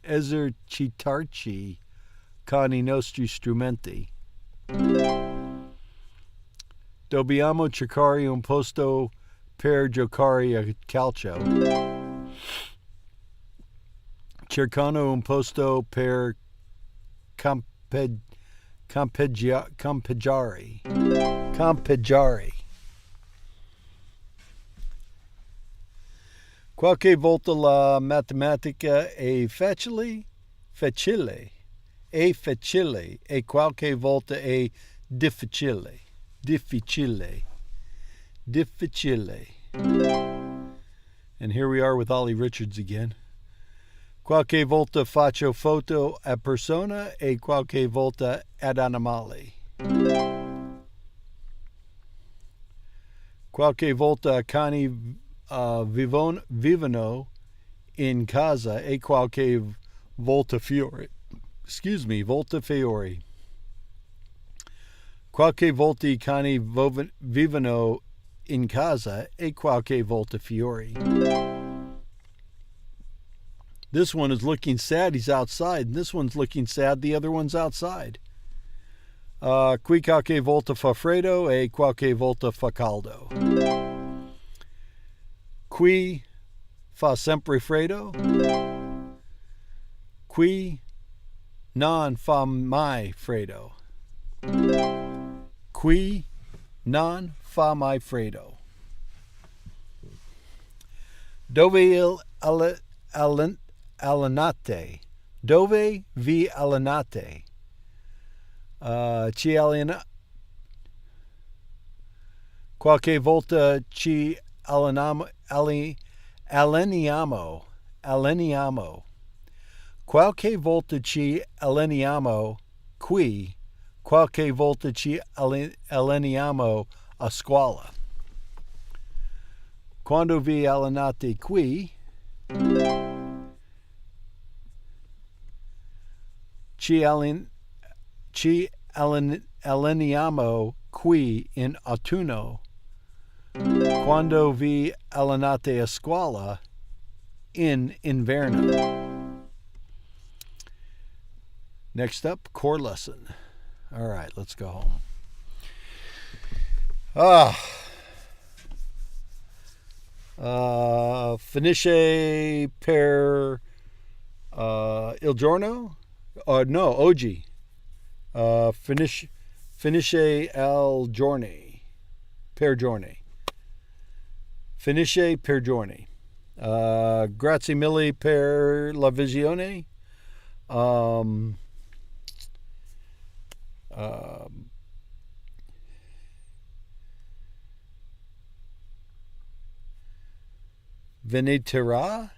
esercitarci con I nostri strumenti. Dobbiamo cercare un posto per giocare a calcio. Cercano un posto per campeggiare. Qualche volta la matematica è facile e qualche volta è difficile. And here we are with Ollie Richards again. Qualche volta faccio foto a persona e qualche volta ad animale. Qualche volta cani vivono in casa e qualche volta fiore. Volta fiori. Qualche volta i cani vivono in casa e qualche volta fiori. This one is looking sad, he's outside, and this one's looking sad, the other one's outside. Qui qualche volta fa freddo e qualche volta fa caldo. Qui fa sempre freddo. Qui non fa mai freddo. Qui non fa mai freddo. Dove allenate? Dove vi allenate? Ci qualche volta ci alleniamo. Qualche volta ci alleniamo qui. Qualche volta ci alleniamo a scuola. Quando vi allenate qui, ci alleniamo qui in autunno. Quando vi allenate a scuola, in inverno. Next up, core lesson. All right, let's go home. Finisce per il giorno? No, oggi. Finisce al giorni. Per giorni. Finisce per giorni. Grazie mille per la visione. Veniterà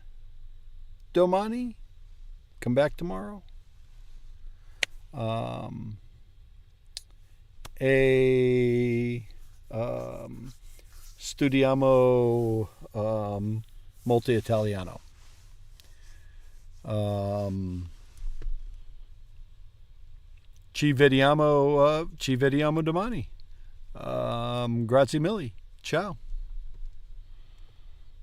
domani? Come back tomorrow? Studiamo molto italiano. Ci vediamo domani. Grazie mille. Ciao.